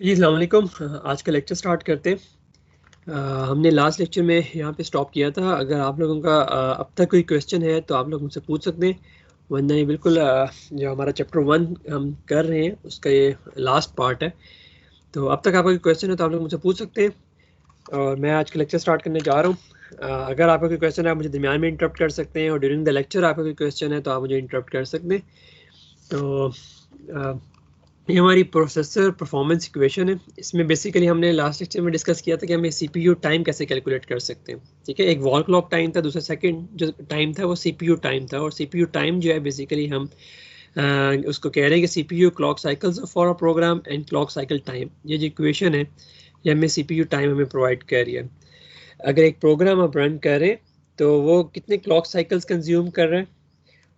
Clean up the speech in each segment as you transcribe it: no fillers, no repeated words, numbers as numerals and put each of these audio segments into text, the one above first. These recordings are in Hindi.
जी अस्सलाम वालेकुम। आज का लेक्चर स्टार्ट करते हैं। हमने लास्ट लेक्चर में यहाँ पे स्टॉप किया था। अगर आप लोगों का अब तक कोई क्वेश्चन है तो आप लोग मुझसे पूछ सकते हैं, वरना ये बिल्कुल जो हमारा चैप्टर 1 हम कर रहे हैं उसका ये लास्ट पार्ट है। तो अब तक आपका कोई क्वेश्चन है तो आप लोग मुझसे पूछ सकते हैं और मैं आज का लेक्चर स्टार्ट करने जा रहा हूँ। अगर आपका कोई क्वेश्चन है आप मुझे दरमियान में इंटरप्ट कर सकते हैं और ड्यूरिंग द लेक्चर आपका कोई क्वेश्चन है तो आप मुझे इंटरप्ट कर सकते हैं। तो ये हमारी प्रोसेसर परफॉर्मेंस इक्वेशन है। इसमें बेसिकली हमने लास्ट लेक्चर में डिस्कस किया था कि हमें सीपीयू टाइम कैसे कैलकुलेट कर सकते हैं। ठीक है, एक वॉल क्लॉक टाइम था, दूसरा सेकंड जो टाइम था वो सीपीयू टाइम था। और सीपीयू टाइम जो है बेसिकली हम उसको कह रहे हैं कि CPU clock cycles for a program and clock cycle time. ये जो इक्वेशन है ये हमें सीपीयू टाइम हमें प्रोवाइड कर रही है। अगर एक प्रोग्राम आप रन करें तो वो कितने क्लॉक साइकिल्स कंज्यूम कर रहे हैं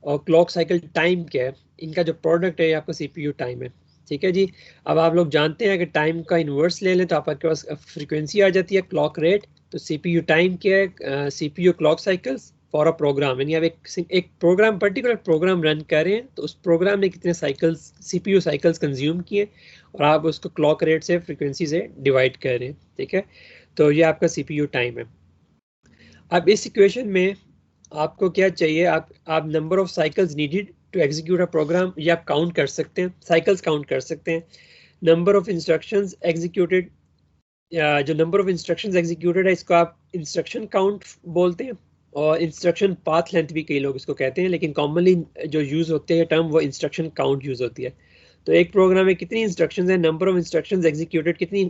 और क्लॉक साइकिल टाइम क्या है, इनका जो प्रोडक्ट है ये आपका सीपीयू टाइम है। ठीक है जी। अब आप लोग जानते हैं कि टाइम का इन्वर्स ले लें तो आपके पास फ्रीक्वेंसी आ जाती है क्लॉक रेट। तो सीपीयू टाइम क्या है, CPU clock cycles for a program, यानी आप एक प्रोग्राम पर्टिकुलर प्रोग्राम रन कर रहे हैं तो उस प्रोग्राम ने कितने साइकिल्स सीपीयू साइकिल्स कंज्यूम किए और आप उसको क्लॉक रेट से फ्रीक्वेंसी से डिवाइड कर रहे हैं। ठीक है, तो ये आपका सीपीयू टाइम है। अब इस इक्वेशन में आपको क्या चाहिए, आप number of cycles needed to execute a program ये आप काउंट कर सकते हैं, साइकिल्स काउंट कर सकते हैं। नंबर ऑफ इंस्ट्रक्शंस एग्जीक्यूटेड, या जो नंबर ऑफ इंस्ट्रक्शंस एग्जीक्यूटेड है इसको आप इंस्ट्रक्शन काउंट बोलते हैं। और इंस्ट्रक्शन पाथ लेंथ भी कई लोग इसको कहते हैं, लेकिन कॉमनली जो यूज होते हैं टर्म वो इंस्ट्रक्शन काउंट यूज होती है। तो एक प्रोग्राम में कितनी इंस्ट्रक्शंस है, नंबर ऑफ इंस्ट्रक्शंस एग्जीक्यूटेड, कितनी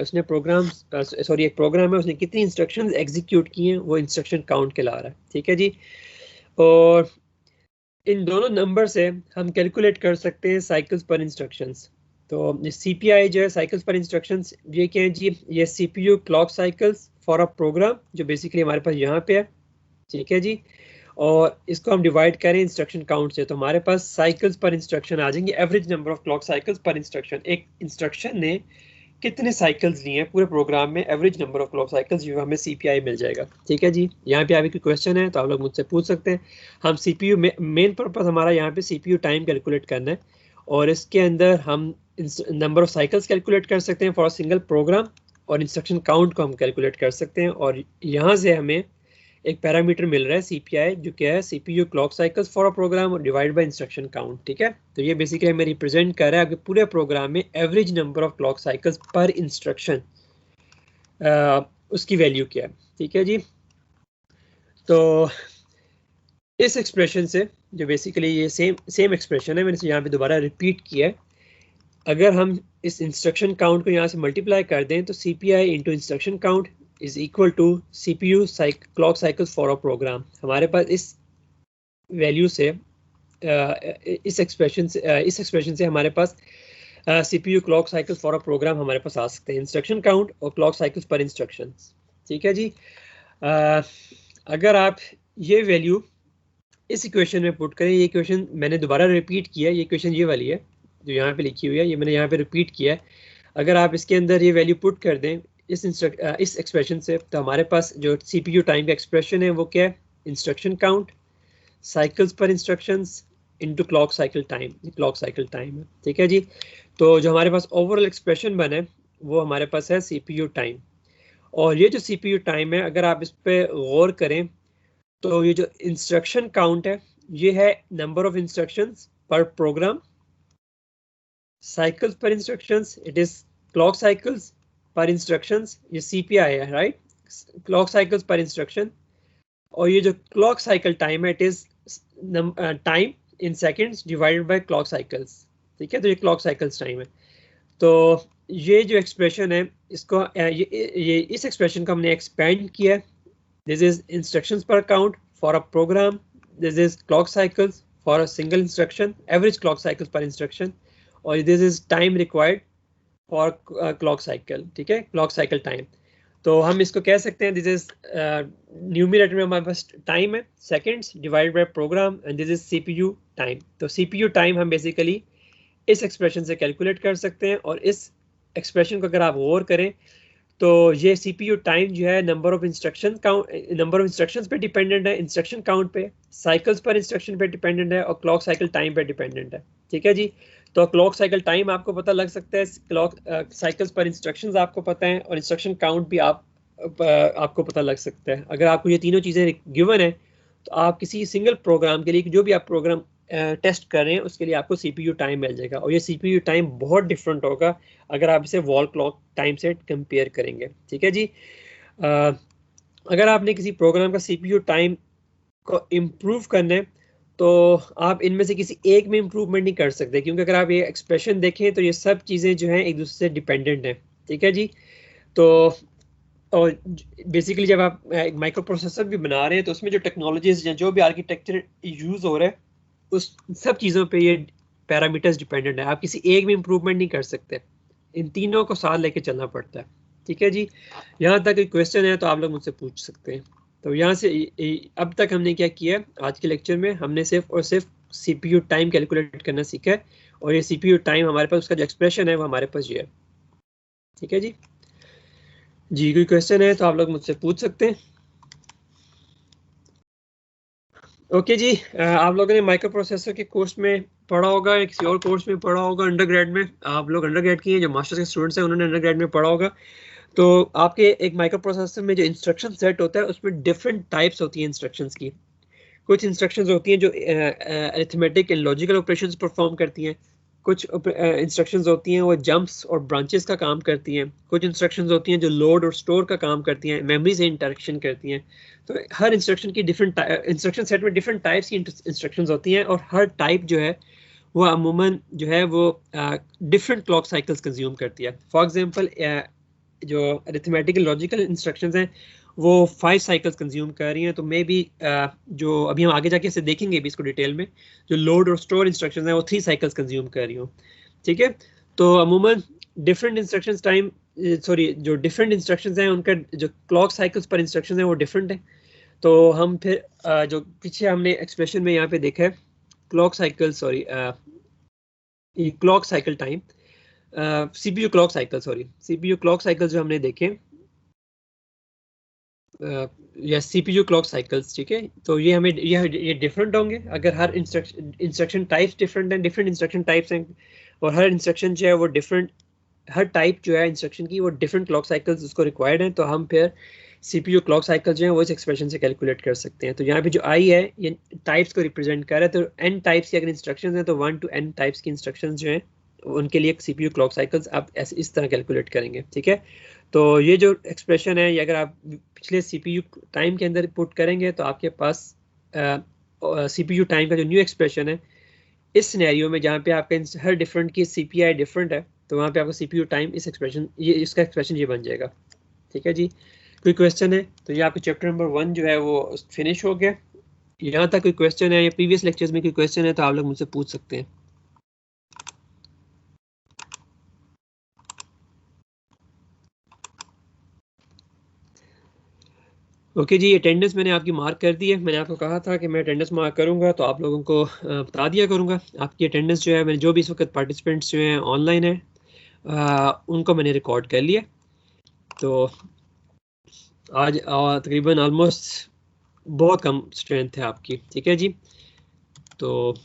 उसने प्रोग्राम सॉरी एक प्रोग्राम है उसने कितनी इंस्ट्रक्शंस एग्जीक्यूट की हैं वो इंस्ट्रक्शन काउंट कहला रहा है। ठीक है जी। और इन दोनों नंबर से हम कैलकुलेट कर सकते हैं साइकिल्स पर इंस्ट्रक्शंस। तो सीपीआई जो है साइकिल्स पर इंस्ट्रक्शंस, ये क्या है जी, ये CPU clock cycles for a program जो बेसिकली हमारे पास यहाँ पे है। ठीक है जी। और इसको हम डिवाइड करें इंस्ट्रक्शन काउंट से तो हमारे पास साइकिल्स पर इंस्ट्रक्शन आ जाएंगे, average number of clock cycles per instruction. एक इंस्ट्रक्शन ने कितने साइकिल्स लिए हैं पूरे प्रोग्राम में, average number of clock cycles जो हमें सीपीआई मिल जाएगा। ठीक है जी। यहाँ पे आपके क्वेश्चन है तो आप लोग मुझसे पूछ सकते हैं। हम सीपीयू मेन पर्पस हमारा यहाँ पे सीपीयू टाइम कैलकुलेट करना है और इसके अंदर हम नंबर ऑफ साइकिल्स कैलकुलेट कर सकते हैं फॉर सिंगल प्रोग्राम और इंस्ट्रक्शन काउंट को हम कैलकुलेट कर सकते हैं। और यहाँ से हमें एक पैरामीटर मिल रहा है सीपीआई जो क्या है, CPU clock cycles for a program divide by instruction count. ठीक है, तो ये बेसिकली हमें रिप्रेजेंट कर रहा है आपके पूरे प्रोग्राम में average number of clock cycles per instruction, उसकी वैल्यू क्या है। ठीक है जी। तो इस एक्सप्रेशन से जो बेसिकली ये सेम एक्सप्रेशन है, मैंने इसे यहाँ पे दोबारा रिपीट किया है। अगर हम इस इंस्ट्रक्शन काउंट को यहाँ से मल्टीप्लाई कर दें तो CPI into instruction count is equal to CPU clock cycles for a program. हमारे पास इस वैल्यू से इस एक्सप्रेशन से हमारे पास CPU clock cycles for a program हमारे पास आ सकते हैं, इंस्ट्रक्शन काउंट और क्लॉक साइकिल्स पर इंस्ट्रक्शन। ठीक है जी। अगर आप ये वैल्यू इस इक्वेशन में पुट करें, ये इक्वेशन मैंने दोबारा रिपीट किया है, ये इक्वेशन ये वाली है जो यहाँ पे लिखी हुई है, ये मैंने यहाँ पे रिपीट किया है। अगर आप इसके अंदर ये वैल्यू पुट कर दें इस एक्सप्रेशन से तो हमारे पास जो सीपीयू टाइम का एक्सप्रेशन है वो क्या है, इंस्ट्रक्शन काउंट साइकिल्स पर instructions into clock cycle time, clock cycle time है। ठीक है जी। तो जो हमारे पास ओवरऑल एक्सप्रेशन बना है वो हमारे पास है सीपीयू टाइम। और ये जो सीपीयू टाइम है अगर आप इस पे गौर करें तो ये जो इंस्ट्रक्शन काउंट है ये है नंबर ऑफ इंस्ट्रक्शंस पर प्रोग्राम, साइकिल्स पर instructions it is clock cycles पर इंस्ट्रक्शंस, ये सीपीआई है right, clock cycles per instruction. और ये जो क्लॉक साइकिल टाइम है it is time in seconds divided bye clock cycles. ठीक है, तो ये क्लॉक साइकिल्स टाइम है। तो ये जो एक्सप्रेशन है इसको ये इस एक्सप्रेशन को हमने एक्सपेंड किया है। This is instructions per count for a program, this is clock cycles for a single instruction, average clock cycles per instruction, और this is time required for clock cycle. ठीक है, क्लॉक साइकिल टाइम। तो हम इसको कह सकते हैं दिस इज न्यूमरेटर में हमारे पास टाइम है seconds divided by program and this is CPU time. तो सीपीयू टाइम हम बेसिकली इस एक्सप्रेशन से कैलकुलेट कर सकते हैं। और इस एक्सप्रेशन को अगर आप गौर करें तो ये सीपीयू टाइम जो है number of instruction count, number of instructions पे डिपेंडेंट है, इंस्ट्रक्शन काउंट पे, साइकिल्स पर इंस्ट्रक्शन पे डिपेंडेंट है और क्लॉक साइकिल टाइम पे डिपेंडेंट है। ठीक है जी। तो क्लॉक साइकिल टाइम आपको पता लग सकता है, क्लॉक साइकिल्स पर इंस्ट्रक्शंस आपको पता है, और इंस्ट्रक्शन काउंट भी आपको पता लग सकता है। अगर आपको ये तीनों चीज़ें गिवन है तो आप किसी सिंगल प्रोग्राम के लिए, जो भी आप प्रोग्राम टेस्ट कर रहे हैं, उसके लिए आपको CPU टाइम मिल जाएगा, और ये CPU टाइम बहुत डिफरेंट होगा अगर आप इसे वॉल क्लॉक टाइम से कंपेयर करेंगे। ठीक है जी। अगर आपने किसी प्रोग्राम का CPU टाइम को इम्प्रूव करना है तो आप इनमें से किसी एक में इम्प्रूवमेंट नहीं कर सकते, क्योंकि अगर आप ये एक्सप्रेशन देखें तो ये सब चीज़ें जो हैं एक दूसरे से डिपेंडेंट हैं। ठीक है जी। तो और बेसिकली जब आप एक माइक्रो प्रोसेसर भी बना रहे हैं तो उसमें जो टेक्नोलॉजीज या जो भी आर्किटेक्चर यूज़ हो रहा है उस सब चीज़ों पे ये पैरामीटर्स डिपेंडेंट है। आप किसी एक में इम्प्रूवमेंट नहीं कर सकते, इन तीनों को साथ लेके चलना पड़ता है। ठीक है जी। यहाँ तक कोई क्वेश्चन है तो आप लोग मुझसे पूछ सकते हैं। तो यहाँ से अब तक हमने क्या किया, आज के लेक्चर में हमने सिर्फ और सिर्फ CPU टाइम कैलकुलेट करना सीखा है, और ये CPU टाइम हमारे पास, उसका जो एक्सप्रेशन है वो हमारे पास ये है। ठीक है जी। जी कोई क्वेश्चन है तो आप लोग मुझसे पूछ सकते हैं। ओके जी। आप लोगों ने माइक्रो प्रोसेसर के कोर्स में पढ़ा होगा या किसी और कोर्स में पढ़ा होगा, अंडरग्रेड में। आप लोग अंडरग्रेड किए हैं, जो मास्टर्स के स्टूडेंट्स हैं उन्होंने अंडरग्रेड में पढ़ा होगा। तो आपके एक माइक्रो प्रोसेसर में जो इंस्ट्रक्शन सेट होता है उसमें डिफरेंट टाइप्स होती हैं इंस्ट्रक्शंस की। कुछ इंस्ट्रक्शंस होती हैं जो arithmetic and logical operations perform करती हैं, कुछ इंस्ट्रक्शंस होती हैं वो जंप्स और ब्रांचेस का काम करती हैं, कुछ इंस्ट्रक्शंस होती हैं जो लोड और स्टोर का काम करती हैं, मेमोरी से इंटरेक्शन करती हैं। तो हर इंस्ट्रक्शन की डिफरेंट इंस्ट्रक्शन सेट में डिफरेंट टाइप्स की इंस्ट्रक्शंस होती हैं, और हर टाइप जो है वो अमूमन जो है वो डिफरेंट क्लॉक साइकिल्स कंज्यूम करती है। फॉर एग्जांपल जो अरिथमेटिकल लॉजिकल इंस्ट्रक्शंस हैं वो 5 साइकिल्स कंज्यूम कर रही हैं, तो मे बी जो अभी हम आगे जाके इसे देखेंगे भी इसको डिटेल में, जो लोड और स्टोर इंस्ट्रक्शंस हैं वो 3 साइकिल्स कंज्यूम कर रही हूँ। ठीक है। तो अमूमन डिफरेंट इंस्ट्रक्शंस टाइम जो डिफरेंट इंस्ट्रक्शंस हैं उनका जो क्लॉक साइकिल्स पर इंस्ट्रक्शंस हैं वो डिफरेंट है। तो हम फिर जो पीछे हमने एक्सप्रेशन में यहाँ पे देखा है clock cycle clock cycle time, CPU clock cycle CPU clock cycle जो हमने देखे या CPU क्लॉक साइकिल्स। ठीक है। तो ये हमें ये डिफरेंट होंगे अगर हर इंस्ट्रक्शन टाइप्स डिफरेंट हैं, डिफरेंट इंस्ट्रक्शन टाइप्स हैं, और हर इंस्ट्रक्शन जो है वो डिफरेंट, हर टाइप जो है इंस्ट्रक्शन की वो डिफरेंट क्लॉक साइकिल्स उसको रिक्वायर्ड हैं, तो हम फिर CPU क्लॉक साइकिल जो है वो इस एक्सप्रेशन से कैलकुलेट कर सकते हैं। तो यहाँ पे जो I है ये टाइप्स को रिप्रेजेंट कर रहा है, तो n टाइप्स की अगर इंस्ट्रक्शंस हैं तो 1 to n टाइप्स की इंस्ट्रक्शंस जो हैं उनके लिए CPU क्लॉक साइकिल्स आप ऐसे इस तरह कैलकुलेट करेंगे। ठीक है। तो ये जो एक्सप्रेशन है ये अगर आप पिछले CPU टाइम के अंदर पुट करेंगे तो आपके पास CPU टाइम का जो न्यू एक्सप्रेशन है इस सिनेरियो में जहाँ पे आपका हर डिफरेंट की CPI डिफरेंट है, तो वहाँ पे आपका CPU टाइम इस एक्सप्रेशन इसका एक्सप्रेशन ये बन जाएगा। ठीक है जी। कोई क्वेश्चन है तो ये आपका चैप्टर नंबर 1 जो है वो फिनिश हो गया। यहाँ तक कोई क्वेश्चन है या प्रीवियस लेक्चर्स में कोई क्वेश्चन है तो आप लोग मुझसे पूछ सकते हैं। ओके जी। अटेंडेंस मैंने आपकी मार्क कर दी है। मैंने आपको कहा था कि मैं अटेंडेंस मार्क करूंगा तो आप लोगों को बता दिया करूंगा। आपकी अटेंडेंस जो है, मैंने जो भी इस वक्त पार्टिसिपेंट्स जो हैं ऑनलाइन है उनको मैंने रिकॉर्ड कर लिया। तो आज तकरीबन ऑलमोस्ट बहुत कम स्ट्रेंथ है आपकी। ठीक है जी। तो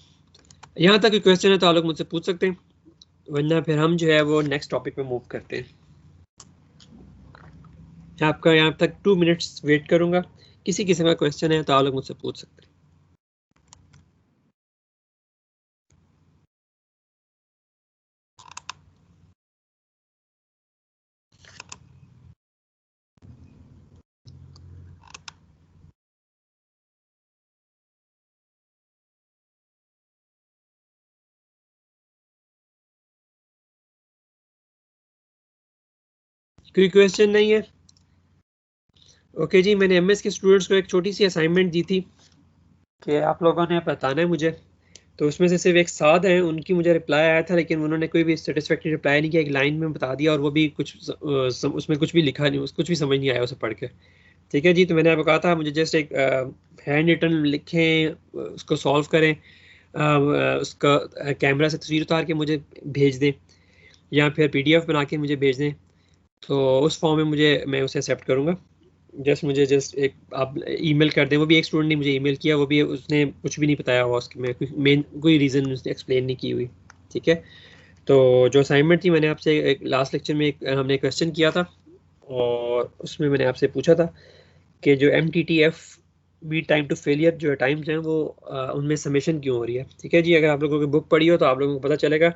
यहाँ तक कोई क्वेश्चन है तो आप लोग मुझसे पूछ सकते हैं, वरना फिर हम जो है वो नेक्स्ट टॉपिक पे मूव करते हैं। आपका यहाँ तक 2 मिनट्स वेट करूंगा। किसी किस्म का क्वेश्चन है तो आप लोग मुझसे पूछ सकते हैं। कोई क्वेश्चन नहीं है। ओके जी। मैंने MS के स्टूडेंट्स को एक छोटी सी असाइनमेंट दी थी कि आप लोगों ने बताना है मुझे, तो उसमें से सिर्फ एक साद है उनकी मुझे रिप्लाई आया था, लेकिन उन्होंने कोई भी सेटिस्फैक्टरी रिप्लाई नहीं किया। एक लाइन में बता दिया और वो भी कुछ उसमें कुछ भी लिखा नहीं, कुछ भी समझ नहीं आया उसे पढ़ के। ठीक है जी। तो मैंने आपको कहा था मुझे जस्ट एक हैंड रिटन लिखें, उसको सॉल्व करें, उसका कैमरा से तस्वीर उतार के मुझे भेज दें या फिर PDF बना के मुझे भेज दें, तो उस फॉर्म में मैं उसे एक्सेप्ट करूँगा। मुझे एक आप ईमेल कर दें। वो भी एक स्टूडेंट ने मुझे ईमेल किया, वो भी उसने कुछ भी नहीं बताया हुआ उसके में कोई रीज़न उसने एक्सप्लेन नहीं की हुई। ठीक है। तो जो असाइनमेंट थी मैंने आपसे एक लास्ट लेक्चर में हमने क्वेश्चन किया था और उसमें मैंने आपसे पूछा था कि जो MTTF mean time to failure जो टाइम्स हैं वो उनमें समेशन क्यों हो रही है। ठीक है जी, अगर आप लोगों की बुक पढ़ी हो तो आप लोगों को पता चलेगा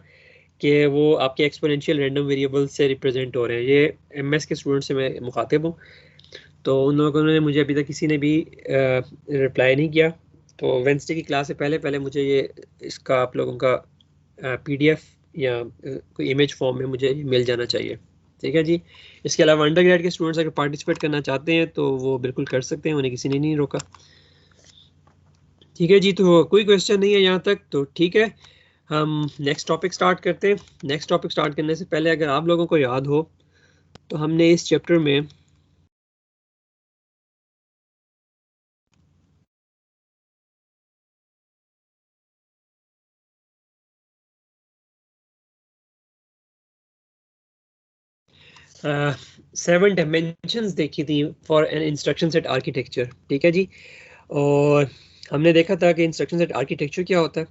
कि वो आपके एक्सपोनेंशियल रैंडम वेरिएबल से रिप्रेजेंट हो रहे हैं। ये MS के स्टूडेंट से मैं मुखातिब हूँ, तो उन लोगों ने मुझे अभी तक किसी ने भी रिप्लाई नहीं किया। तो वेंसडे की क्लास से पहले पहले मुझे ये इसका आप लोगों का PDF या कोई इमेज फॉर्म में मुझे मिल जाना चाहिए। ठीक है जी। इसके अलावा अंडर ग्रेड के स्टूडेंट्स अगर पार्टिसिपेट करना चाहते हैं तो वो बिल्कुल कर सकते हैं, उन्हें किसी ने नहीं रोका। ठीक है जी, तो कोई क्वेश्चन नहीं है यहाँ तक, तो ठीक है हम नेक्स्ट टॉपिक स्टार्ट करते हैं। नेक्स्ट टॉपिक स्टार्ट करने से पहले अगर आप लोगों को याद हो तो हमने इस चैप्टर में सेवन डायमेंशंस देखी थी for an instruction set architecture. ठीक है जी, और हमने देखा था कि इंस्ट्रक्शन सेट आर्किटेक्चर क्या होता है।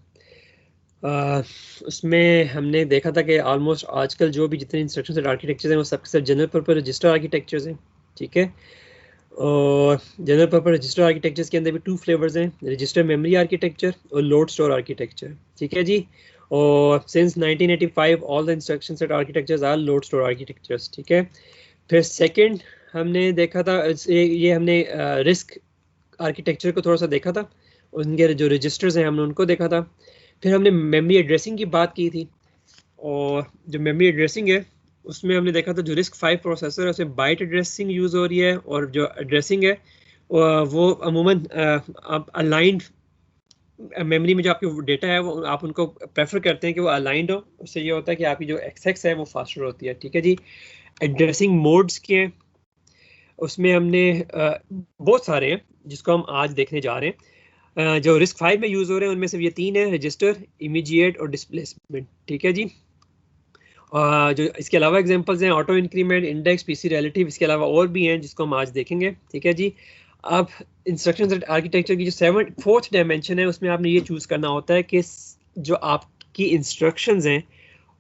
उसमें हमने देखा था कि ऑलमोस्ट आजकल जो भी जितने इंस्ट्रक्शन सेट आर्किटेक्चर हैं वो सबके सब जनरल पर्पस रजिस्टर आर्किटेक्चर्स हैं। ठीक है, और जनरल पर्पस रजिस्टर आर्किटेक्चर्स के अंदर भी 2 फ्लेवर्स हैं, रजिस्टर मेमोरी आर्किटेक्चर और लोड स्टोर आर्किटेक्चर। ठीक है जी, और since 1985 all the instruction set architectures are load store architectures. ठीक है, फिर सेकंड हमने देखा था ये हमने रिस्क आर्किटेक्चर को थोड़ा सा देखा था, उनके जो रजिस्टर्स हैं हमने उनको देखा था। फिर हमने मेमोरी एड्रेसिंग की बात की थी, और जो मेमोरी एड्रेसिंग है उसमें हमने देखा था जो RISC-V प्रोसेसर है उसमें बाइट एड्रेसिंग यूज़ हो रही है, और जो एड्रेसिंग है वो अमूमन आप अलाइंड मेमोरी में जो आपके डेटा है वो आप उनको प्रेफर करते हैं कि वो अलाइंड हो। उससे ये होता है कि आपकी जो एक्सेस है वो फास्टर होती है। ठीक है जी, एड्रेसिंग मोड्स के उसमें हमने बहुत सारे हैं जिसको हम आज देखने जा रहे हैं। जो RISC-V में यूज़ हो रहे हैं उनमें से ये 3 है, रजिस्टर, इमीडिएट और डिस्प्लेसमेंट। ठीक है जी, जो इसके अलावा एग्जांपल्स हैं auto increment, index, PC relative, इसके अलावा और भी हैं जिसको हम आज देखेंगे। ठीक है जी, अब इंस्ट्रक्शन सेट आर्किटेक्चर की जो फोर्थ डायमेंशन है उसमें आपने ये चूज़ करना होता है कि जो आपकी इंस्ट्रक्शंस हैं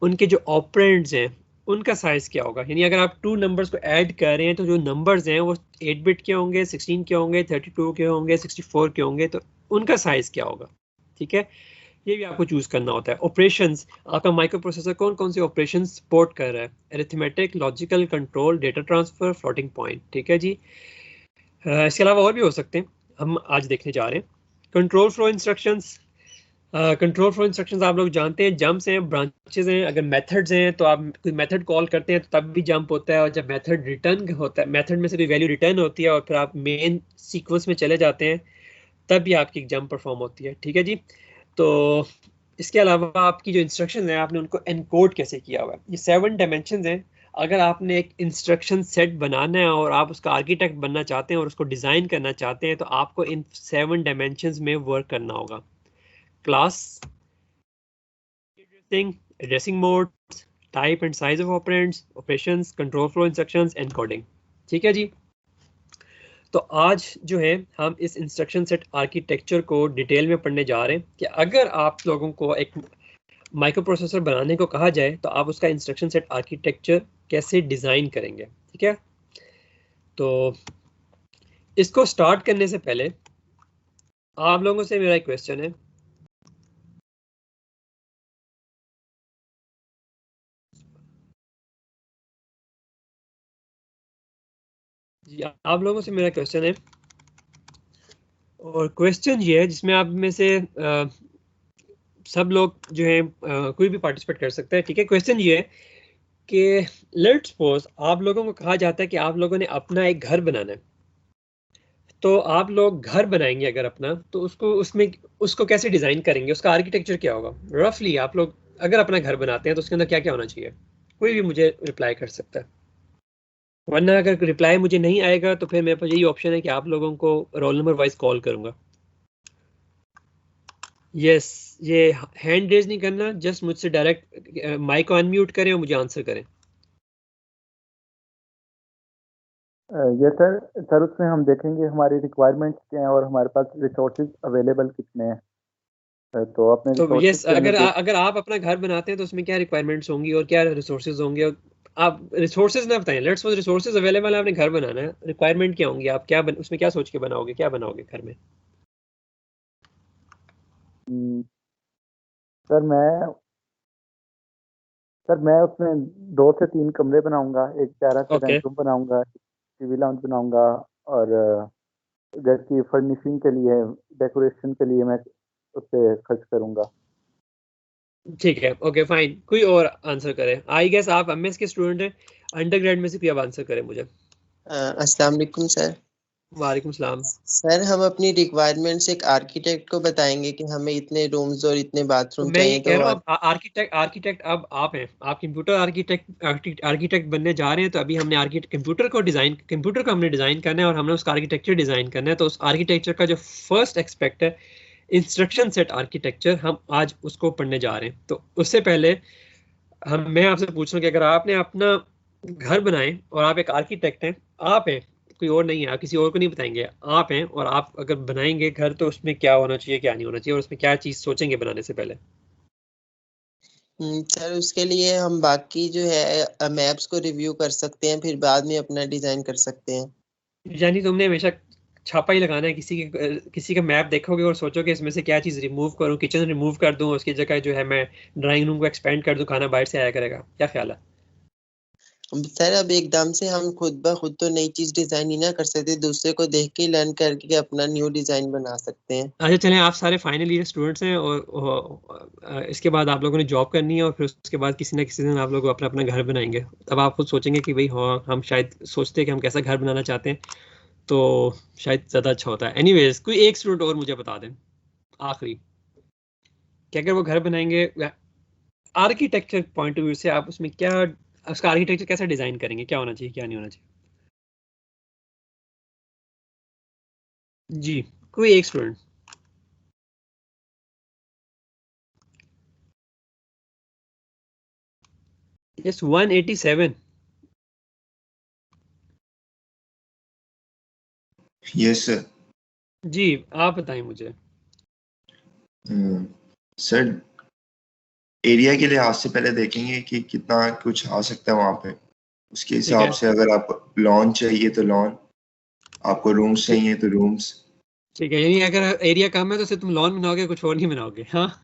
उनके जो ऑपरेंड्स हैं उनका साइज क्या होगा। यानी अगर आप 2 नंबर्स को ऐड कर रहे हैं तो जो नंबर्स हैं वो 8 बिट के होंगे, 16 के होंगे, 32 के होंगे, 64 के होंगे, तो उनका साइज क्या होगा। ठीक है, ये भी आपको चूज करना होता है। ऑपरेशंस, आपका माइक्रो प्रोसेसर कौन कौन से ऑपरेशन सपोर्ट कर रहा है, arithmetic, logical, control, data transfer, floating point. ठीक है जी, इसके अलावा और भी हो सकते हैं, हम आज देखने जा रहे हैं। Control flow instructions, control flow instructions आप लोग जानते हैं, जंप्स हैं, ब्रांचेस हैं। अगर मेथड्स हैं तो आप कोई मेथड कॉल करते हैं तो तब भी जंप होता है, और जब मेथड रिटर्न होता है, मेथड में से कोई वैल्यू रिटर्न होती है और फिर आप मेन सीक्वेंस में चले जाते हैं तब भी आपकी जंप परफॉर्म होती है। ठीक है जी, तो इसके अलावा आपकी जो इंस्ट्रक्शन है आपने उनको एनकोड कैसे किया हुआ है। ये 7 डायमेंशन हैं। अगर आपने एक इंस्ट्रक्शन सेट बनाना है और आप उसका आर्किटेक्ट बनना चाहते हैं और उसको डिज़ाइन करना चाहते हैं तो आपको इन 7 डायमेंशन में वर्क करना होगा। Class, addressing mode, type and size of operands, operations, control flow instructions, encoding. ठीक है जी, तो आज जो है हम इस इंस्ट्रक्शन सेट आर्किटेक्चर को डिटेल में पढ़ने जा रहे हैं कि अगर आप लोगों को एक माइक्रो प्रोसेसर बनाने को कहा जाए तो आप उसका इंस्ट्रक्शन सेट आर्किटेक्चर कैसे डिज़ाइन करेंगे। ठीक है, तो इसको स्टार्ट करने से पहले आप लोगों से मेरा एक क्वेश्चन है, जी आप लोगों से मेरा क्वेश्चन है, और क्वेश्चन ये है जिसमें आप में से सब लोग जो है कोई भी पार्टिसिपेट कर सकता है। ठीक है, क्वेश्चन ये है कि लेट्स सपोज आप लोगों को कहा जाता है कि आप लोगों ने अपना एक घर बनाना है, तो आप लोग घर बनाएंगे अगर अपना, तो उसको उसमें उसको कैसे डिजाइन करेंगे, उसका आर्किटेक्चर क्या होगा रफली। आप लोग अगर अपना घर बनाते हैं तो उसके अंदर क्या क्या होना चाहिए, कोई भी मुझे रिप्लाई कर सकता है, वरना अगर रिप्लाई मुझे नहीं आएगा तो फिर मेरे पास यही ऑप्शन है कि आप लोगों को रोल नंबर वाइज कॉल करूंगा। यस, ये हैंड रेज नहीं करना, जस्ट मुझसे डायरेक्ट माइक को अनम्यूट करें और मुझे आंसर करें। ये सर उसमें हम देखेंगे हमारी रिक्वायरमेंट्स क्या हैं और हमारे पास रिसोर्सेज अवेलेबल कितने हैं। तो अपने तो रिसोर्सेज यस, के अगर आप अपना घर बनाते हैं तो उसमें क्या रिक्वायरमेंट्स होंगी और क्या रिसोर्सेज होंगे, और आप रिसोर्सेज ना बताएं, लेट्स सपोज रिसोर्सेज अवेलेबल है, आपने घर बनाना है, रिक्वायरमेंट क्या होंगी, आप उसमें क्या सोच के बनाओगे, क्या बनाओगे घर में? सर मैं उसमें 2 से 3 कमरे बनाऊंगा, एक प्यारा सा ओके, डाइनिंग रूम बनाऊंगा, टीवी लाउंज बनाऊंगा, और घर की फर्निशिंग के लिए, डेकोरेशन के लिए मैं उस पे खर्च करूंगा। ठीक है, ओके फाइन। कोई और आंसर करे? आई गेस आप एमएस के स्टूडेंट हैं, अंडरग्रेड में से कोई अब आंसर करे मुझे। अस्सलाम वालेकुम सर। वालेकुम सलाम। सर हम अपनी रिक्वायरमेंट्स एक आर्किटेक्ट को बताएंगे कि हमें इतने रूम्स और इतने तो बाथरूम मैं ये चाहिए, कह तो रहा हूँ, आप आर्किटेक्ट अब आप हैं, आप कंप्यूटर आर्किटेक्ट बनने जा रहे हैं, तो अभी हमने कंप्यूटर को हमने डिजाइन करना है और हमने उसका आर्किटेक्चर डिजाइन करना है। तो उस आर्किटेक्चर का जो फर्स्ट एक्सपेक्ट है, इंस्ट्रक्शन सेट आर्किटेक्चर, हम आज उसको पढ़ने जा रहे हैं। तो उससे पहले मैं आपसे पूछ रहा हूँ कि अगर आपने अपना घर बनाए और आप एक आर्किटेक्ट हैं, आप हैं, कोई और नहीं है, आप किसी और को नहीं बताएंगे, आप हैं, और आप अगर बनाएंगे घर तो उसमें क्या होना चाहिए, क्या नहीं होना चाहिए, और उसमें क्या चीज सोचेंगे बनाने से पहले? सर उसके लिए हम बाकी जो है मैप्स को रिव्यू कर सकते हैं, फिर बाद में अपना डिजाइन कर सकते हैं। यानी तुमने हमेशा छापा ही लगाना है, किसी का मैप देखोगे और सोचोगे इसमें से क्या चीज रिमूव करूं, किचन रिमूव कर दूं, उसकी जगह जो है मैं ड्राइंग रूम को एक्सपेंड कर दूं, खाना बाहर से आया करेगा, क्या ख्याल है? सर अब एकदम से हम खुद ब खुद तो नई चीज डिजाइन ही ना कर सकते, दूसरे को देख के लर्न करके अपना न्यू डिजाइन बना सकते हैं। अच्छा चलें, आप सारे फाइनल ईयर स्टूडेंट्स हैं इसके बाद आप लोगों ने जॉब करनी है, और फिर उसके बाद किसी ना किसी दिन आप लोग अपना अपना घर बनाएंगे। तब आप खुद सोचेंगे कि भाई हाँ, हम शायद सोचते हैं कि हम कैसा घर बनाना चाहते हैं, तो शायद ज़्यादा अच्छा होता है। एनीवेज, कोई एक स्टूडेंट और मुझे बता दें आखिरी, कि अगर वो घर बनाएंगे आर्किटेक्चर पॉइंट ऑफ व्यू से, आप उसमें क्या, उसका आर्किटेक्चर कैसा डिजाइन करेंगे, क्या होना चाहिए, क्या नहीं होना चाहिए? जी, कोई एक स्टूडेंट। यस, 187। Yes sir. जी, आप बताएं मुझे। सर एरिया के लिहाज से पहले देखेंगे कि कितना कुछ आ सकता है वहाँ पे, उसके ठीक हिसाब है, से अगर आप लॉन चाहिए तो लॉन, आपको रूम्स ठीक चाहिए तो रूम्स। ठीक है, यानी अगर एरिया कम है तो सिर्फ तुम लॉन बनाओगे, कुछ और नहीं बनाओगे? हाँ,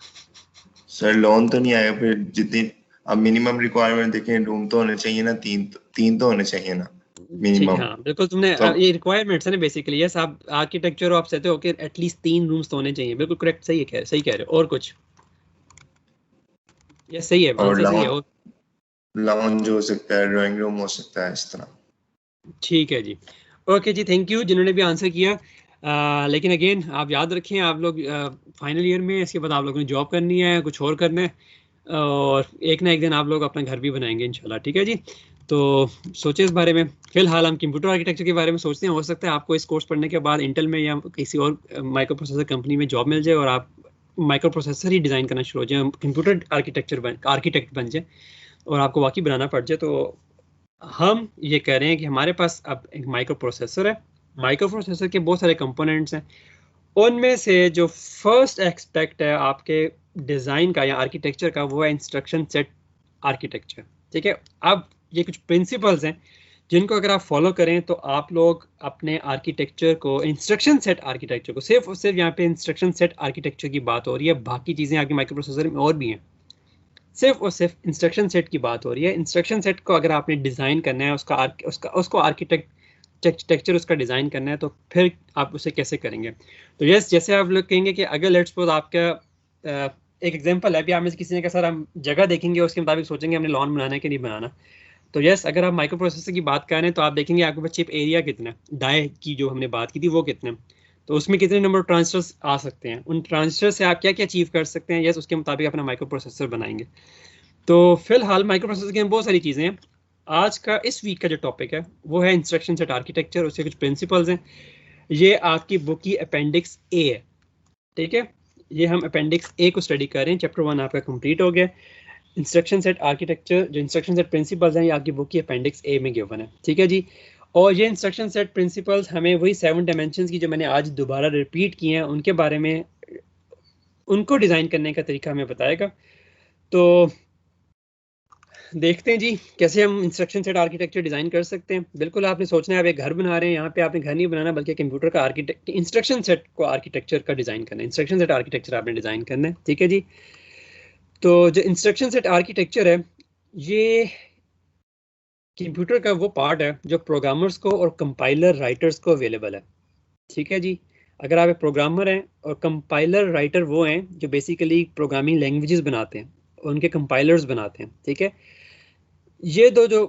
सर लॉन तो नहीं आएगा, फिर जितनी अब मिनिमम रिक्वायरमेंट देखें, रूम तो होने चाहिए ना, तीन तो होने चाहिए ना ठीक है, मिनिमम। हाँ बिल्कुल, तुमने तो ये रिक्वायरमेंट्स है ना बेसिकली। यस, आप आर्किटेक्चर हो, आप कहते हो कि एटलीस्ट 3 रूम्स तो होने चाहिए, बिल्कुल करेक्ट, सही कह रहे हो। और कुछ? यस, सही है, और आंसर सही है। और लाउंज हो सकता है, ड्राइंग रूम हो सकता है, इस तरह। ठीक है जी, ओके जी, थैंक यू जिन्होंने भी आंसर किया। लेकिन अगेन आप याद रखें, आप लोग फाइनल ईयर में, इसके बाद आप लोगों ने जॉब करनी है, कुछ और करना है, और एक ना एक दिन आप लोग अपना घर भी बनाएंगे इंशाल्लाह, ठीक है जी? तो सोचें इस बारे में। फिलहाल हम कंप्यूटर आर्किटेक्चर के बारे में सोचते हैं, हो सकता है आपको इस कोर्स पढ़ने के बाद इंटेल में या किसी और माइक्रो प्रोसेसर कंपनी में जॉब मिल जाए और आप माइक्रो प्रोसेसर ही डिज़ाइन करना शुरू हो जाए, कंप्यूटर आर्किटेक्ट बन जाए, और आपको वाकई बनाना पड़ जाए। तो हम ये कह रहे हैं कि हमारे पास अब एक माइक्रो प्रोसेसर है, माइक्रो प्रोसेसर के बहुत सारे कंपोनेंट्स हैं, उनमें से जो फर्स्ट एक्सपेक्ट है आपके डिज़ाइन का या आर्किटेक्चर का, वो है इंस्ट्रक्शन सेट आर्किटेक्चर। ठीक है, अब ये कुछ प्रिंसिपल्स हैं जिनको अगर आप फॉलो करें तो आप लोग अपने आर्किटेक्चर को, इंस्ट्रक्शन सेट आर्किटेक्चर को, सिर्फ और सिर्फ यहाँ पे इंस्ट्रक्शन सेट आर्किटेक्चर की बात हो रही है, बाकी चीज़ें आपके माइक्रो प्रोसेसर में और भी हैं, सिर्फ और सिर्फ इंस्ट्रक्शन सेट की बात हो रही है। इंस्ट्रक्शन सेट को अगर आपने डिज़ाइन करना है, उसको आर्किटेक्चर उसका डिज़ाइन करना है, तो फिर आप उसे कैसे करेंगे? तो यस, जैसे आप लोग कहेंगे कि अगर लेट्स सपोज आपका एक एग्जांपल है, अभी आप में से किसी ने कहा सर हम जगह देखेंगे, उसके मुताबिक सोचेंगे हमने लॉन बनाना है कि नहीं बनाना। तो यस, अगर आप माइक्रो प्रोसेसर की बात कर रहे हैं तो आप देखेंगे आपके पास चिप एरिया कितना है, डाई की जो हमने बात की थी वो कितने, तो उसमें कितने नंबर ट्रांजिस्टर्स आ सकते हैं, उन ट्रांजिस्टर से आप क्या क्या अचीव कर सकते हैं, यस उसके मुताबिक अपना माइक्रो प्रोसेसर बनाएंगे। तो फिलहाल माइक्रो प्रोसेसर की बहुत सारी चीज़ें हैं। आज का, इस वीक का जो टॉपिक है वो है इंस्ट्रक्शन सेट आर्किटेक्चर, उसके कुछ प्रिंसिपल्स हैं। ये आपकी बुक की अपेंडिक्स ए है, ठीक है? ये हम अपेंडिक्स ए को स्टडी कर रहे हैं, चैप्टर 1 आपका कंप्लीट हो गया। इंस्ट्रक्शन सेट आर्किटेक्चर, जो इंस्ट्रक्शन सेट प्रिंसिपल्स हैं, ये आपकी बुक की अपेंडिक्स ए में गिवन है, ठीक है जी? और ये इंस्ट्रक्शन सेट प्रिंसिपल्स हमें वही 7 डायमेंशंस की जो मैंने आज दोबारा रिपीट किए हैं उनके बारे में उनको डिज़ाइन करने का तरीका हमें बताएगा। तो देखते हैं जी कैसे हम इंस्ट्रक्शन सेट आर्किटेक्चर डिज़ाइन कर सकते हैं। बिल्कुल आपने सोचना है आप एक घर बना रहे हैं, यहाँ पे आपने घर नहीं बनाना बल्कि कंप्यूटर का इंस्ट्रक्शन सेट को आर्किटेक्चर का डिज़ाइन करना है, इंस्ट्रक्शन सेट आर्किटेक्चर आपने डिज़ाइन करना है, ठीक है जी। तो जो इंस्ट्रक्शन सेट आर्किटेक्चर है ये कंप्यूटर का वो पार्ट है जो प्रोग्रामर्स को और कंपाइलर राइटर्स को अवेलेबल है, ठीक है जी। अगर आप एक प्रोग्रामर हैं और कंपाइलर राइटर वो हैं जो बेसिकली प्रोग्रामिंग लैंग्वेजेस बनाते हैं, उनके कंपाइलर्स बनाते हैं, ठीक है। ये दो जो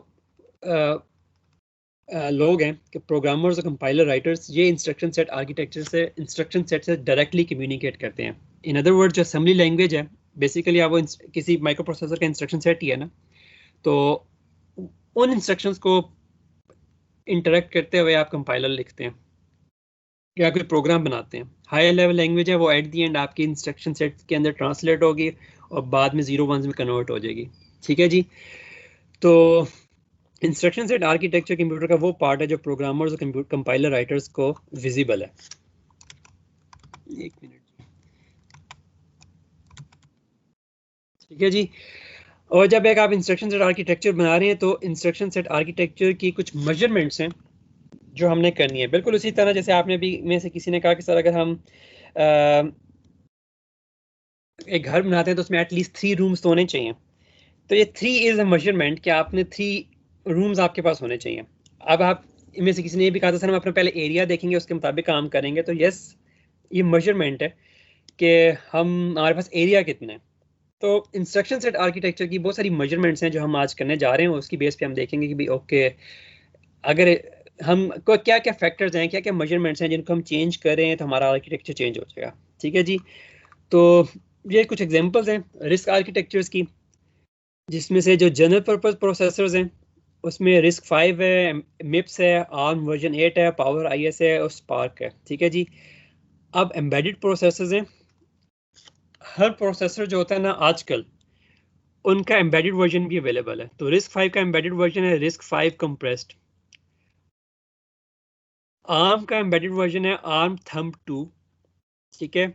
लोग हैं कि प्रोग्रामर्स और कंपाइलर राइटर्स, ये इंस्ट्रक्शन सेट आर्किटेक्चर से इंस्ट्रक्शन सेट से डायरेक्टली कम्युनिकेट करते हैं। इन अदर वर्ड जो असेंबली लैंग्वेज है बेसिकली आप वो किसी माइक्रो प्रोसेसर का इंस्ट्रक्शन सेट ही है ना, तो उन इंस्ट्रक्शंस को इंटरेक्ट करते हुए आप कंपाइलर लिखते हैं या कोई प्रोग्राम बनाते हैं। हायर लेवल लैंग्वेज है वो एट दी एंड आपकी इंस्ट्रक्शन सेट के अंदर ट्रांसलेट होगी और बाद में 0 1s में कन्वर्ट हो जाएगी, ठीक है जी। तो इंस्ट्रक्शन सेट आर्किटेक्चर कंप्यूटर का वो पार्ट है जो प्रोग्रामर्स और कंपाइलर राइटर्स को विजिबल है। एक मिनट, ठीक है जी। और जब एक आप इंस्ट्रक्शन सेट आर्किटेक्चर बना रहे हैं तो इंस्ट्रक्शन सेट आर्किटेक्चर की कुछ मेजरमेंट्स हैं जो हमने करनी है। बिल्कुल उसी तरह जैसे आपने भी में से किसी ने कहा कि सर अगर हम एक घर बनाते हैं तो उसमें एटलीस्ट 3 रूम्स तो होने चाहिए, तो ये 3 इज अ मेजरमेंट कि आपने 3 रूम्स आपके पास होने चाहिए। अब आप इनमें से किसी ने ये भी कहा था सर हम अपना पहले एरिया देखेंगे उसके मुताबिक काम करेंगे, तो यस ये मेजरमेंट है कि हम हमारे पास एरिया कितना है। तो इंस्ट्रक्शन सेट आर्किटेक्चर की बहुत सारी मेजरमेंट्स हैं जो हम आज करने जा रहे हैं, उसकी बेस पे हम देखेंगे कि भाई ओके अगर हम को क्या क्या फैक्टर्स हैं, क्या क्या मेजरमेंट्स हैं जिनको हम चेंज करें तो हमारा आर्किटेक्चर चेंज हो जाएगा, ठीक है जी। तो ये कुछ एग्जांपल्स हैं रिस्क आर्किटेक्चर्स की, जिसमें से जो जनरल पर्पस प्रोसेसर्स हैं उसमें रिस्क 5 है, मिप्स है, आर्म वर्जन 8 है, पावर IS है और स्पार्क है, ठीक है जी। अब एम्बेडेड प्रोसेसर्स हैं, हर प्रोसेसर जो होता है ना आजकल उनका एम्बेडेड वर्जन भी अवेलेबल है। तो रिस्क 5 का एम्बेडेड वर्जन है रिस्क 5 कंप्रेस्ड, आर्म का एम्बेडेड वर्जन है आर्म थंब 2, ठीक है।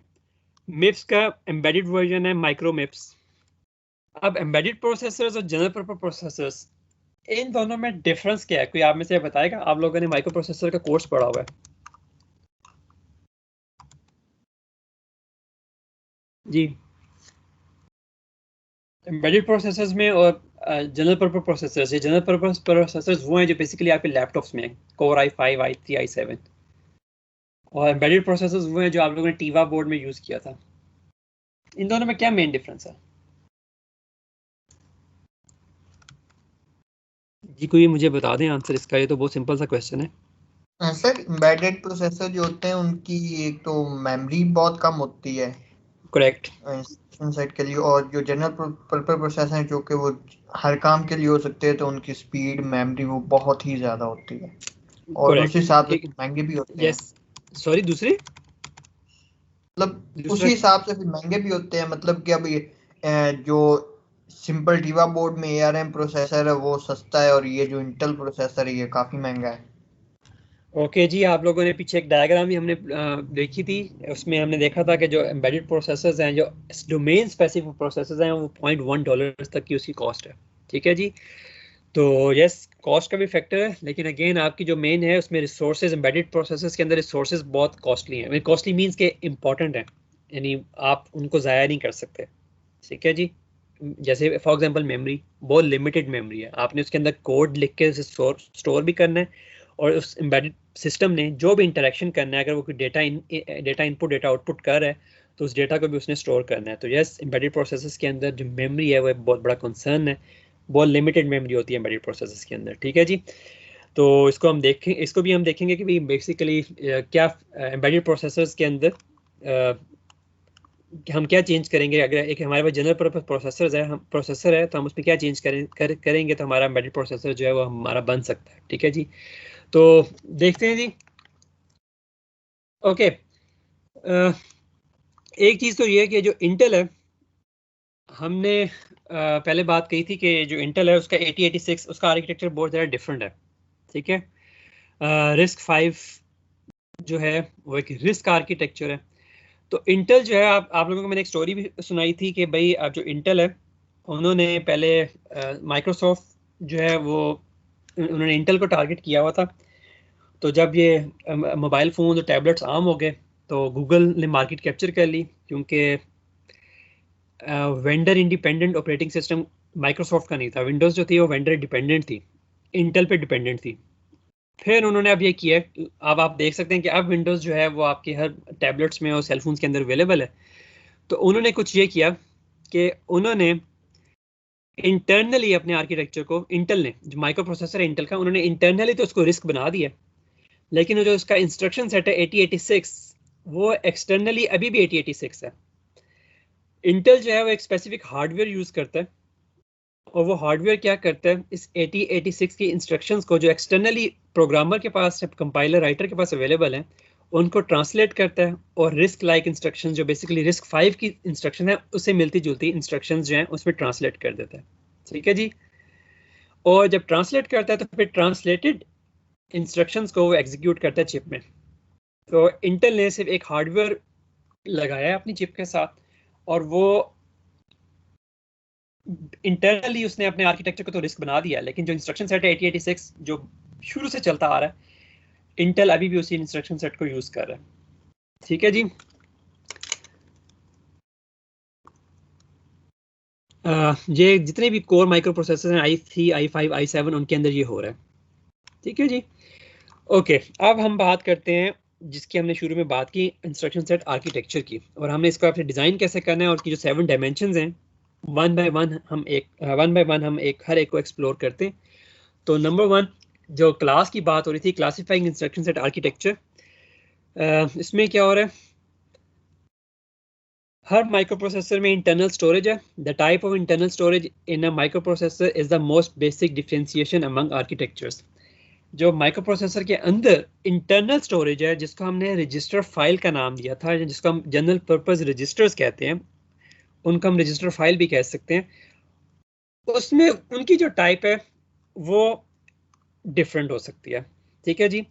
मिप्स का एम्बेडेड वर्जन है माइक्रो मिप्स। अब एम्बेडेड प्रोसेसर्स और जनरल पर्पस प्रोसेसर्स, इन दोनों में डिफरेंस क्या है? कोई आप में से बताएगा? आप लोगों ने माइक्रो प्रोसेसर का कोर्स पढ़ा हुआ है। जी, एम्बेडेड प्रोसेसर्स में और जनरल पर्पस प्रोसेसर्स, ये जनरल पर्पस प्रोसेसर्स वो हैं जो बेसिकली आपके लैपटॉप्स में कोर i5 i3 i7, और एम्बेडेड प्रोसेसर्स वो हैं जो आप लोगों ने टीवा बोर्ड में यूज किया था। इन दोनों में क्या मेन डिफरेंस है जी? कोई मुझे बता दें आंसर इसका, ये तो बहुत सिंपल सा क्वेश्चन है। सर एम्बेडेड प्रोसेसर जो होते हैं उनकी एक तो मेमोरी बहुत कम होती है करेक्ट इंस्ट्रक्शन सेट के लिए, और जो जनरल पर्पस प्रोसेसर हैं जो कि वो हर काम के लिए हो सकते हैं तो उनकी स्पीड मेमोरी वो बहुत ही ज्यादा होती है और उस हिसाब से महंगे भी होते हैं। सॉरी दूसरे मतलब उसी हिसाब से फिर महंगे भी होते हैं। मतलब कि अभी जो सिंपल टीवा बोर्ड में ARM प्रोसेसर है वो सस्ता है और ये जो इंटेल प्रोसेसर है ये काफी महंगा है। ओके जी, आप लोगों ने पीछे एक डायग्राम भी हमने देखी थी, उसमें हमने देखा था कि जो एम्बेडेड प्रोसेसर्स हैं, जो डोमेन स्पेसिफिक प्रोसेसर्स हैं, वो $0.1 तक की उसकी कॉस्ट है, ठीक है जी। तो यस कॉस्ट का भी फैक्टर है, लेकिन अगेन आपकी जो मेन है उसमें रिसोर्सेज, एम्बेडेड प्रोसेसर्स के अंदर रिसोर्सेज बहुत कॉस्टली हैं। कॉस्टली मीन्स के इंपॉर्टेंट हैं, यानी आप उनको ज़ाया नहीं कर सकते, ठीक है जी। जैसे फॉर एग्जांपल मेमोरी बहुत लिमिटेड मेमोरी है, आपने उसके अंदर कोड लिख के उसे स्टोर भी करना है, और उस एम्बेडेड सिस्टम ने जो भी इंटरेक्शन करना है, अगर वो कोई डेटा इनपुट डेटा आउटपुट कर रहा है तो उस डेटा को भी उसने स्टोर करना है। तो यस एम्बेडेड प्रोसेसर्स के अंदर जो मेमोरी है वो बहुत बड़ा कंसर्न है, बहुत लिमिटेड मेमोरी होती है एम्बेडेड प्रोसेसर्स के अंदर, ठीक है जी। तो इसको हम देखें, इसको भी हम देखेंगे कि भाई बेसिकली क्या एम्बेडेड प्रोसेसर्स के अंदर हम क्या चेंज करेंगे। अगर एक हमारे पास जनरल पर्पस प्रोसेसर है तो हम उसमें क्या चेंज करेंगे तो हमारा एम्बेडेड प्रोसेसर जो है वो हमारा बन सकता है, ठीक है जी। तो देखते हैं जी। ओके, एक चीज़ तो ये है कि जो इंटेल है, हमने पहले बात कही थी कि जो इंटेल है उसका 8086 उसका आर्किटेक्चर बहुत ज़्यादा डिफरेंट है, ठीक है। रिस्क 5 जो है वो एक रिस्क आर्किटेक्चर है, तो इंटेल जो है, आप लोगों को मैंने एक स्टोरी भी सुनाई थी कि भाई अब जो इंटेल है उन्होंने पहले माइक्रोसॉफ्ट जो है वो उन्होंने इंटेल को टारगेट किया हुआ था। तो जब ये मोबाइल फ़ोन और टैबलेट्स आम हो गए तो गूगल ने मार्केट कैप्चर कर ली, क्योंकि vendor independent operating system Microsoft का नहीं था। विंडोज़ जो थी वो वेंडर डिपेंडेंट थी, इंटेल पे डिपेंडेंट थी। फिर उन्होंने अब ये किया, अब आप देख सकते हैं कि अब विंडोज़ जो है वो आपके हर टैबलेट्स में और सेलफोन्स के अंदर अवेलेबल है। तो उन्होंने कुछ ये किया कि उन्होंने इंटरनली अपने आर्किटेक्चर को, इंटेल ने, जो माइक्रो प्रोसेसर है इंटेल का, उन्होंने इंटरनली तो उसको रिस्क बना दिया, लेकिन जो उसका इंस्ट्रक्शन सेट है 8086 वो एक्सटर्नली अभी भी 8086 है। इंटेल जो है वो एक स्पेसिफिक हार्डवेयर यूज़ करता है, और वो हार्डवेयर क्या करता है, इस 8086 की इंस्ट्रक्शंस को जो एक्सटर्नली प्रोग्रामर के पास, कंपाइलर राइटर के पास अवेलेबल हैं, उनको ट्रांसलेट करता है, और रिस्क लाइक इंस्ट्रक्शंस जो बेसिकली रिस्क 5 की इंस्ट्रक्शन है उससे मिलती जुलती इंस्ट्रक्शंस जो हैं उसमें ट्रांसलेट कर देता है। ठीक है जी। और जब ट्रांसलेट करता है तो फिर ट्रांसलेटेड इंस्ट्रक्शंस को वो एग्जीक्यूट करता है चिप में। तो इंटेल ने सिर्फ एक हार्डवेयर लगाया है अपनी चिप के साथ, और वो इंटरनली उसने अपने आर्किटेक्चर को तो रिस्क बना दिया, लेकिन जो इंस्ट्रक्शन सेट है 8086 जो शुरू से चलता आ रहा है, इंटेल अभी भी उसी इंस्ट्रक्शन सेट को यूज कर रहा है। ठीक है जी। ये जितने भी कोर माइक्रो प्रोसेसर हैं i3, i5, i7 उनके अंदर ये हो रहा है। ठीक है जी। ओके, अब हम बात करते हैं जिसकी हमने शुरू में बात की, इंस्ट्रक्शन सेट आर्किटेक्चर की, और हमने इसको आपसे डिज़ाइन कैसे करना है और की जो 7 डायमेंशंस हैं वन बाय वन हम हर एक को एक्सप्लोर करते हैं। तो नंबर 1 जो क्लास की बात हो रही थी, क्लासिफाइंग इंस्ट्रक्शन सेट आर्किटेक्चर, इसमें क्या हो रहा है, हर माइक्रो प्रोसेसर में इंटरनल स्टोरेज है। The type of internal storage in a micro processor is the most basic differentiation among architectures. जो माइक्रो प्रोसेसर के अंदर इंटरनल स्टोरेज है, जिसको हमने रजिस्टर फाइल का नाम दिया था, जिसको हम जनरल पर्पस रजिस्टर्स कहते हैं, उनको हम रजिस्टर फाइल भी कह सकते हैं, उसमें उनकी जो टाइप है वो डिफरेंट हो सकती है। ठीक है जी।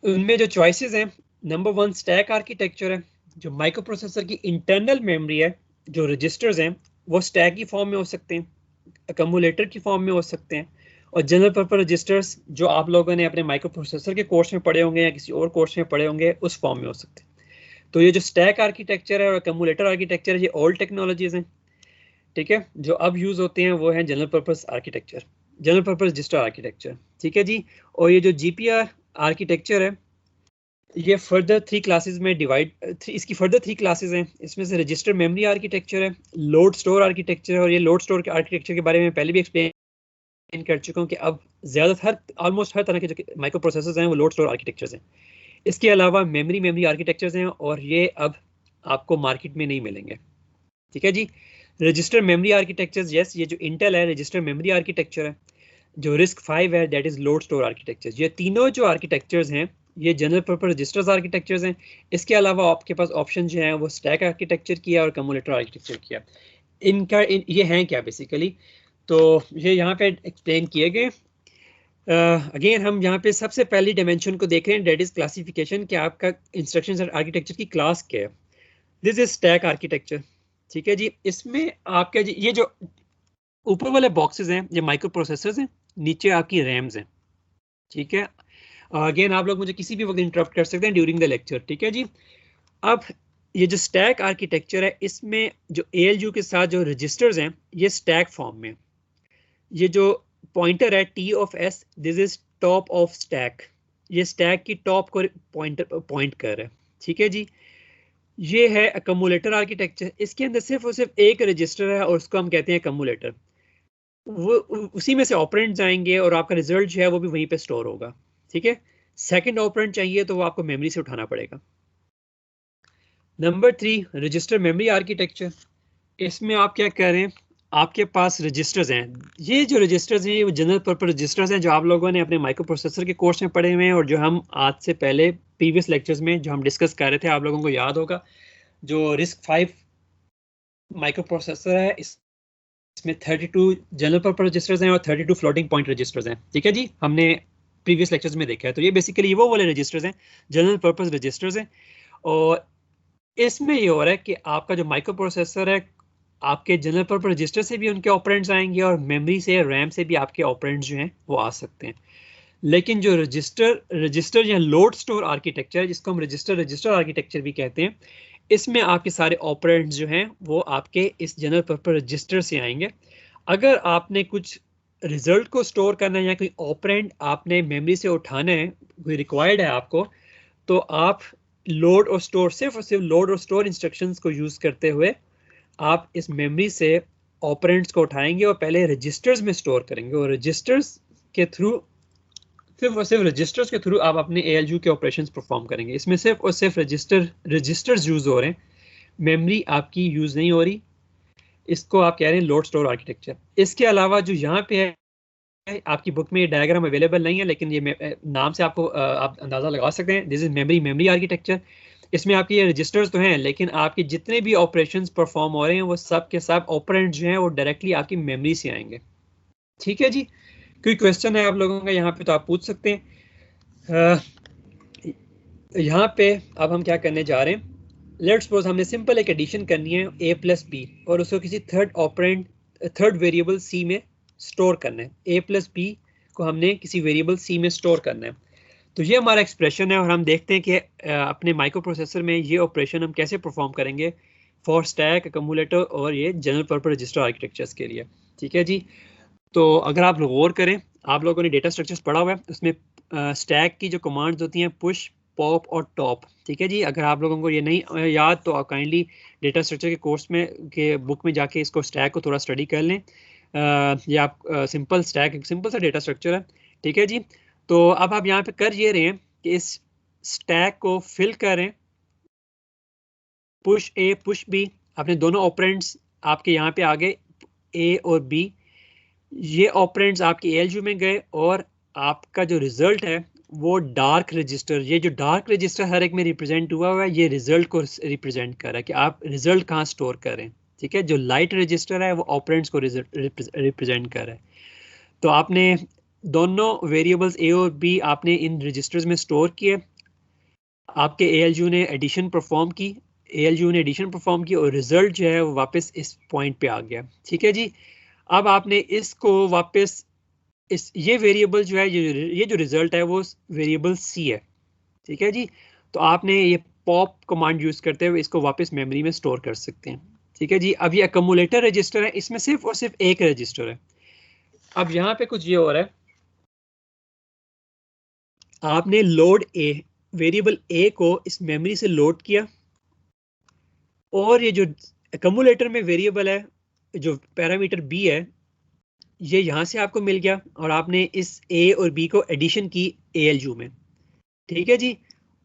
उनमें जो चॉइसेस हैं, नंबर 1 स्टैक आर्किटेक्चर है। जो माइक्रो प्रोसेसर की इंटरनल मेमोरी है, जो रजिस्टर्स हैं वो स्टैक की फॉर्म में हो सकते हैं, अकम्युलेटर की फॉर्म में हो सकते हैं, और जनरल पर्पस रजिस्टर्स जो आप लोगों ने अपने माइक्रो प्रोसेसर के कोर्स में पढ़े होंगे या किसी और कोर्स में पढ़े होंगे उस फॉर्म में हो सकते हैं। तो ये जो स्टैक आर्किटेक्चर है और अकम्युलेटर आर्किटेक्चर है, ये ओल्ड टेक्नोलॉजीज हैं। ठीक है। जो अब यूज़ होते हैं वो है general purpose architecture, general purpose register architecture. ठीक है जी। और ये जो GPR आर्किटेक्चर है, ये फर्दर 3 क्लासेस में इसकी फर्दर 3 क्लासेस हैं। इसमें से रजिस्टर मेमोरी आर्किटेक्चर है, लोड स्टोर आर्किटेक्चर है, और ये लोड स्टोर के आर्किटेक्चर के बारे में पहले भी एक्सप्लेन कर चुका हूँ कि अब ज़्यादातर ऑलमोस्ट हर तरह के जो माइक्रो प्रोसेसर्स हैं वो लोड स्टोर आर्किटेक्चर्स हैं। इसके अलावा मेमोरी आर्किटेक्चर्स हैं, और ये अब आपको मार्केट में नहीं मिलेंगे। ठीक है जी। रजिस्टर मेमोरी आर्किटेक्चर्स, यस, ये जो इंटेल है रजिस्टर मेमोरी आर्किटेक्चर है। जो रिस्क 5 है that is load store architecture. ये तीनों जो आर्किटेक्चर्स हैं ये जनरल पर्पस रजिस्टर्स आर्किटेक्चर्स हैं। इसके अलावा आपके पास ऑप्शन जो है वो स्टैक आर्किटेक्चर किया और कम्युलेटर आर्किटेक्चर किया। ये हैं क्या बेसिकली, तो ये यहाँ पे एक्सप्लेन किए गए। अगेन हम यहाँ पे सबसे पहली डायमेंशन को देख रहे हैं, डेट इज क्लासिफिकेशन, कि आपका इंस्ट्रक्शन आर्किटेक्चर की क्लास क्या है। This is stack architecture. ठीक है जी। इसमें आपके ये जो ऊपर वाले बॉक्सेस हैं ये माइक्रो प्रोसेसर्स हैं, नीचे आपकी रैम्स हैं। ठीक है। अगेन आप लोग मुझे किसी भी वक्त इंटरप्ट कर सकते हैं ड्यूरिंग द लेक्चर। ठीक है जी। अब ये जो स्टैक आर्किटेक्चर है, इसमें जो ALU के साथ जो रजिस्टर्स हैं ये स्टैक फॉर्म में, ये जो पॉइंटर है T of S, this is top of stack, ये स्टैक की टॉप को पॉइंट कर रहा है। ठीक है जी। ये है अकम्युलेटर आर्किटेक्चर। इसके अंदर सिर्फ और सिर्फ एक रजिस्टर है और उसको हम कहते हैं अकम्युलेटर। वो उसी में से ऑपरेंड्स आएंगे और आपका रिजल्ट जो है वो भी वहीं पे स्टोर होगा। ठीक है। सेकंड ऑपरेंड चाहिए तो वो आपको मेमोरी से उठाना पड़ेगा। Number 3 register memory architecture. इसमें आप क्या कर रहे हैं, आपके पास रजिस्टर्स हैं। ये जो रजिस्टर्स हैं वो जनरल पर्पस रजिस्टर्स हैं जो आप लोगों ने अपने माइक्रो प्रोसेसर के कोर्स में पढ़े हुए हैं, और जो हम आज से पहले प्रीवियस लेक्चर्स में जो हम डिस्कस कर रहे थे, आप लोगों को याद होगा, जो रिस्क 5 माइक्रो प्रोसेसर है इसमें 32 जनरल पर्पस रजिस्टर्स हैं और 32 फ्लोटिंग पॉइंट रजिस्टर्स हैं। ठीक है जी। हमने प्रीवियस लेक्चर्स में देखा है। तो ये बेसिकली वो वाले रजिस्टर्स हैं, जनरल पर्पस रजिस्टर्स हैं। और इसमें ये हो रहा है कि आपका जो माइक्रो प्रोसेसर है, आपके जनरल पर्पस रजिस्टर से भी उनके ऑपरेंड्स आएंगे और मेमोरी से, रैम से भी आपके ऑपरेंड्स जो हैं वो आ सकते हैं। लेकिन जो रजिस्टर या लोड स्टोर आर्किटेक्चर, जिसको हम रजिस्टर आर्किटेक्चर भी कहते हैं, इसमें आपके सारे ऑपरेंड्स जो हैं वो आपके इस जनरल पर्पस रजिस्टर से आएंगे। अगर आपने कुछ रिजल्ट को स्टोर करना है या कोई ऑपरेंड आपने मेमोरी से उठाना है, कोई रिक्वायर्ड है आपको, तो आप लोड और स्टोर, सिर्फ और सिर्फ लोड और स्टोर इंस्ट्रक्शंस को यूज करते हुए आप इस मेमोरी से ऑपरेंड्स को उठाएंगे और पहले रजिस्टर्स में स्टोर करेंगे, और रजिस्टर्स के थ्रू, सिर्फ और सिर्फ रजिस्टर्स के थ्रू आप अपने ALU के ऑपरेशंस परफॉर्म करेंगे। इसमें सिर्फ और सिर्फ रजिस्टर्स यूज हो रहे हैं, मेमोरी आपकी यूज नहीं हो रही। इसको आप कह रहे हैं लोड स्टोर आर्किटेक्चर। इसके अलावा जो यहाँ पे है, आपकी बुक में ये डायग्राम अवेलेबल नहीं है, लेकिन ये नाम से आपको आप अंदाजा लगा सकते हैं, दिस इज मेमोरी आर्किटेक्चर। इसमें आपके ये रजिस्टर्स तो हैं, लेकिन आपके जितने भी ऑपरेशंस परफॉर्म हो रहे हैं वो सब के सब ऑपरेंड जो हैं वो डायरेक्टली आपकी मेमोरी से आएंगे। ठीक है जी, कोई क्वेश्चन है आप लोगों का यहाँ पे तो आप पूछ सकते हैं। यहाँ पे अब हम क्या करने जा रहे हैं, लेट्स सपोज हमने सिंपल एक एडिशन करनी है A+B और उसको किसी थर्ड वेरिएबल C में स्टोर करना है। A+B को हमने किसी वेरिएबल C में स्टोर करना है। तो ये हमारा एक्सप्रेशन है और हम देखते हैं कि अपने माइक्रो प्रोसेसर में ये ऑपरेशन हम कैसे परफॉर्म करेंगे फॉर स्टैक, अकमुलेटर और ये जनरल पर्पस रजिस्टर आर्किटेक्चर्स के लिए। ठीक है जी, तो अगर आप लोग गौर करें, आप लोगों ने डेटा स्ट्रक्चर्स पढ़ा हुआ है, उसमें स्टैक की जो कमांड्स होती हैं पुश, पॉप और टॉप। ठीक है जी, अगर आप लोगों को ये नहीं याद तो आप काइंडली डेटा स्ट्रक्चर के कोर्स में के बुक में जाके इसको स्टैक को थोड़ा स्टडी कर लें। ये आप सिंपल सा डेटा स्ट्रक्चर है। ठीक है जी, तो अब आप यहाँ पे कर ये रहे हैं कि इस स्टैक को फिल करें, पुश A पुश B, अपने दोनों ऑपरेंड्स आपके यहाँ पे आ गए A और B, ये ऑपरेंड्स आपके ALU में गए और आपका जो रिजल्ट है वो डार्क रजिस्टर, ये जो डार्क रजिस्टर हर एक में रिप्रेजेंट हुआ है ये रिजल्ट को रिप्रेजेंट कर रहा है कि आप रिजल्ट कहाँ स्टोर करें। ठीक है, जो लाइट रजिस्टर है वो ऑपरेंड्स को रिप्रेजेंट कर रहा है। तो आपने दोनों वेरिएबल्स A और B आपने इन रजिस्टर्स में स्टोर किए, आपके ALU ने एडिशन परफॉर्म की और रिजल्ट जो है वो वापस इस पॉइंट पे आ गया। ठीक है जी, अब आपने इसको वापस ये वेरिएबल जो है, ये जो रिजल्ट है वो वेरिएबल C है। ठीक है जी, तो आपने ये पॉप कमांड यूज करते हुए इसको वापस मेमोरी में स्टोर कर सकते हैं। ठीक है जी, अब ये अकमुलेटर रजिस्टर है, इसमें सिर्फ और सिर्फ एक रजिस्टर है। अब यहाँ पे कुछ ये हो रहा है, आपने लोड A, वेरिएबल A को इस मेमोरी से लोड किया और ये जो अकमुलेटर में वेरिएबल है, जो पैरामीटर B है, ये यहाँ से आपको मिल गया और आपने इस A और B को एडिशन की ALU में। ठीक है जी,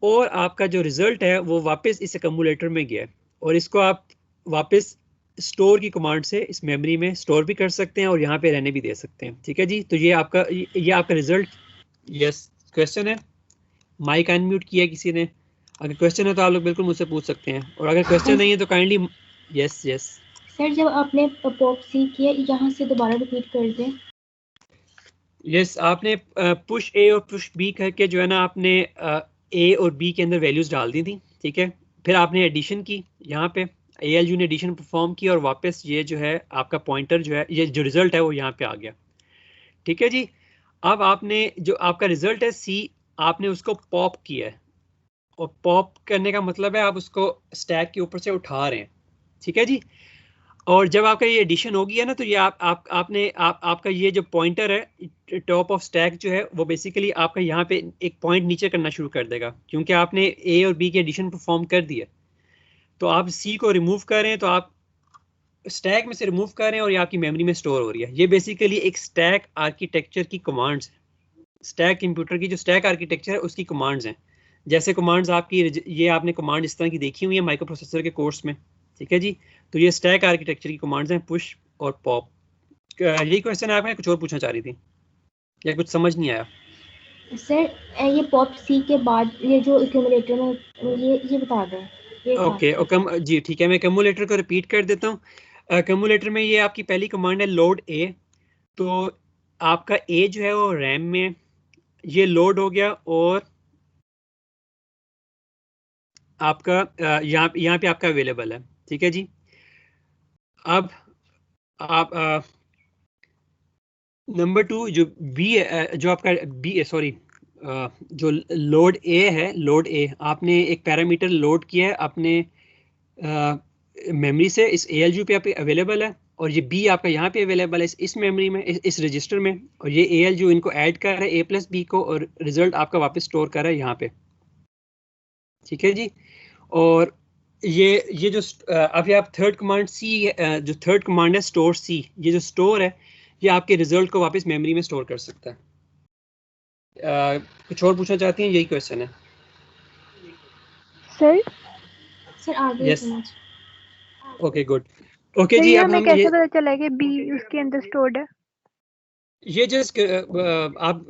और आपका जो रिजल्ट है वो वापस इस अकमुलेटर में गया और इसको आप वापस स्टोर की कमांड से इस मेमोरी में स्टोर भी कर सकते हैं और यहाँ पे रहने भी दे सकते हैं। ठीक है जी, तो ये आपका रिजल्ट। यस, क्वेश्चन है, माइक अनम्यूट किया किसी ने, अगर क्वेश्चन है तो आप लोग बिल्कुल मुझसे पूछ सकते हैं, और अगर क्वेश्चन नहीं है तो काइंडली यस सर, जब आपने पॉप सी किया, यहाँ से दोबारा रिपीट कर दें। यस, आपने पुश A और पुश B करके जो है ना, आपने A और B के अंदर वैल्यूज डाल दी थी। ठीक है, फिर आपने एडिशन की, यहाँ पे ALU ने एडिशन परफॉर्म की और वापस ये जो है आपका पॉइंटर जो है, ये जो रिजल्ट है वो यहाँ पे आ गया। ठीक है जी, अब आपने जो आपका रिजल्ट है C, आपने उसको पॉप किया है, और पॉप करने का मतलब है आप उसको स्टैक के ऊपर से उठा रहे हैं। ठीक है जी, और जब आपका ये एडिशन हो गया ना, तो ये आपका ये जो पॉइंटर है टॉप ऑफ स्टैक जो है वो बेसिकली आपका यहाँ पे एक पॉइंट नीचे करना शुरू कर देगा, क्योंकि आपने A और B के एडिशन परफॉर्म कर दिया। तो आप C को रिमूव कर रहे हैं, तो आप स्टैक में से रिमूव कर रहे हैं और ये आपकी मेमोरी में स्टोर हो रही है। ये बेसिकली एक स्टैक आर्किटेक्चर की कमांड्स है, स्टैक कंप्यूटर की जो स्टैक आर्किटेक्चर है उसकी कमांड्स हैं। जैसे कमांड्स आपकी, ये आपने कमांड इस तरह की देखी हुई है माइक्रो प्रोसेसर के कोर्स में। ठीक है जी, तो ये स्टैक आर्किटेक्चर की कमांड्स हैं, पुश और पॉप। यही क्वेश्चन है, आपने कुछ और पूछना चाह रही थी या कुछ समझ नहीं आया? सर, ये पॉप सी के बाद ये जो एक्यूमुलेटर में ये बता दें। ओके जी, ठीक है, मैं एक्यूमुलेटर को रिपीट कर देता हूँ। एक्यूमुलेटर में ये आपकी पहली कमांड है लोड A, तो आपका A जो है वो रैम में ये लोड हो गया और आपका यहाँ पे आपका अवेलेबल है, ठीक है जी। अब आप नंबर 2 जो बी जो आपका बी सॉरी जो लोड ए है, लोड ए आपने एक पैरामीटर लोड किया है अपने मेमोरी से, इस ALU पे आप अवेलेबल है, और ये बी आपका यहाँ पे अवेलेबल है इस मेमोरी में, इस रजिस्टर में, और ये ALU इनको ऐड कर रहा है A प्लस बी को, और रिजल्ट आपका वापस स्टोर कर रहा है यहाँ पे, ठीक है जी। और ये जो अभी आप थर्ड कमांड सी, जो थर्ड कमांड है स्टोर सी, ये जो स्टोर है ये आपके रिजल्ट को वापस मेमोरी में स्टोर कर सकता है। कुछ और पूछना चाहती हैं? यही क्वेश्चन है सर आगे yes, okay good, okay sir जी। ये अब हमें हम कैसे पता चला कि बी उसके अंदर स्टोर्ड है? ये जस्ट आप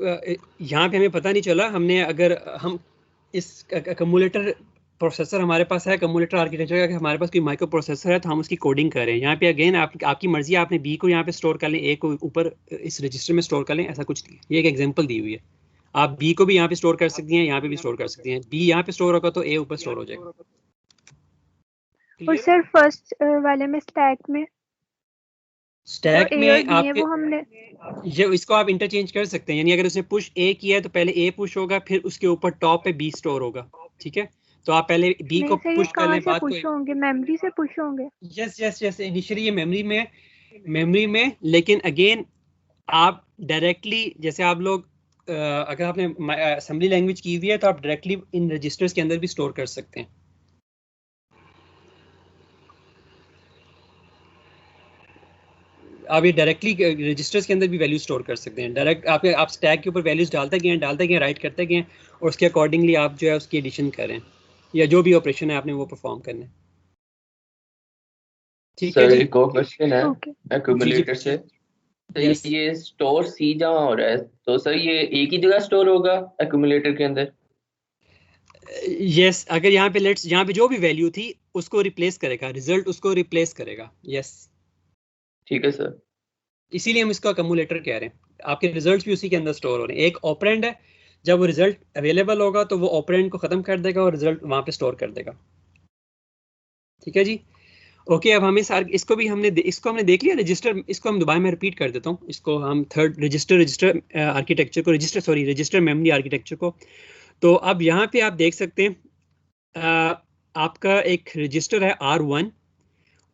यहाँ पे हमें पता नहीं चला, हमने अगर हम इस कम्युलेटर प्रोसेसर हमारे पास है, कम्युलेटर आर्किटेक्चर का, हमारे पास कोई माइक्रो प्रोसेसर है तो हम उसकी कोडिंग कर रहे हैं। यहाँ पे अगेन आपकी मर्जी है, आपने बी को यहाँ पे स्टोर कर लें, ए को ऊपर इस रजिस्टर में स्टोर कर लें, ऐसा कुछ नहीं है। ये एक एग्जांपल दी हुई है, आप बी को भी यहाँ पे स्टोर कर सकती हैं, यहाँ पे भी स्टोर कर सकती हैं। बी यहाँ पे स्टोर होगा तो ए ऊपर स्टोर हो जाएगा। और सर फर्स्ट वाले में स्टैक में स्टैक जो ए में और बी है आपके वो हमने ये इसको आप इंटरचेंज कर सकते हैं, यानी अगर उसने पुश ए किया है तो पहले ए पुश होगा, फिर उसके ऊपर टॉप पे बी स्टोर होगा, ठीक है। तो आप पहले बी को नहीं सर, ये पुश कर कहाँ लें, से बाद पुश को होंगे? मेमोरी से पुश होंगे? यस इनिशियली ये मेमोरी में, लेकिन अगेन आप डायरेक्टली, जैसे आप लोग अगर आपने असेंबली लैंग्वेज की हुई है तो आप डायरेक्टली इन रजिस्टर्स के अंदर भी स्टोर कर सकते हैं। आप ये डायरेक्टली रजिस्टर्स के अंदर भी वैल्यू स्टोर कर सकते हैं। डायरेक्ट आप स्टैक के ऊपर वैल्यूज डालते गए, राइट करते गए, और उसके अकॉर्डिंगली आप जो है उसकी एडिशन करें, या जो भी ऑपरेशन है आपने वो परफॉर्म करना है, ठीक है सर जी। एक और क्वेश्चन है ओके एक्यूमुलेटर से। तो Yes. ये स्टोर सी जहाँ हो रहा है, तो सर ये एक ही जगह स्टोर होगा एक्यूमुलेटर के अंदर? यस, अगर यहाँ पे जो भी वैल्यू थी उसको रिप्लेस करेगा, रिजल्ट उसको रिप्लेस करेगा। यस, ठीक है सर। इसीलिए हम इसको अक्यूमुलेटर कह रहे हैं। आपके रिजल्ट्स भी उसी के अंदर स्टोर हो रहे हैं। एक ऑपरेंड है, जब वो रिजल्ट अवेलेबल होगा तो वो ऑपरेंड को खत्म कर देगा और रिजल्ट वहां पे स्टोर कर देगा, ठीक है जी। ओके, अब हमें इसको हमने देख लिया रजिस्टर। इसको हम दोबारा मैं रिपीट कर देता हूँ। इसको हम थर्ड रजिस्टर आर्किटेक्चर को, रजिस्टर मेमोरी आर्किटेक्चर को। तो अब यहाँ पे आप देख सकते हैं आपका एक रजिस्टर है R1,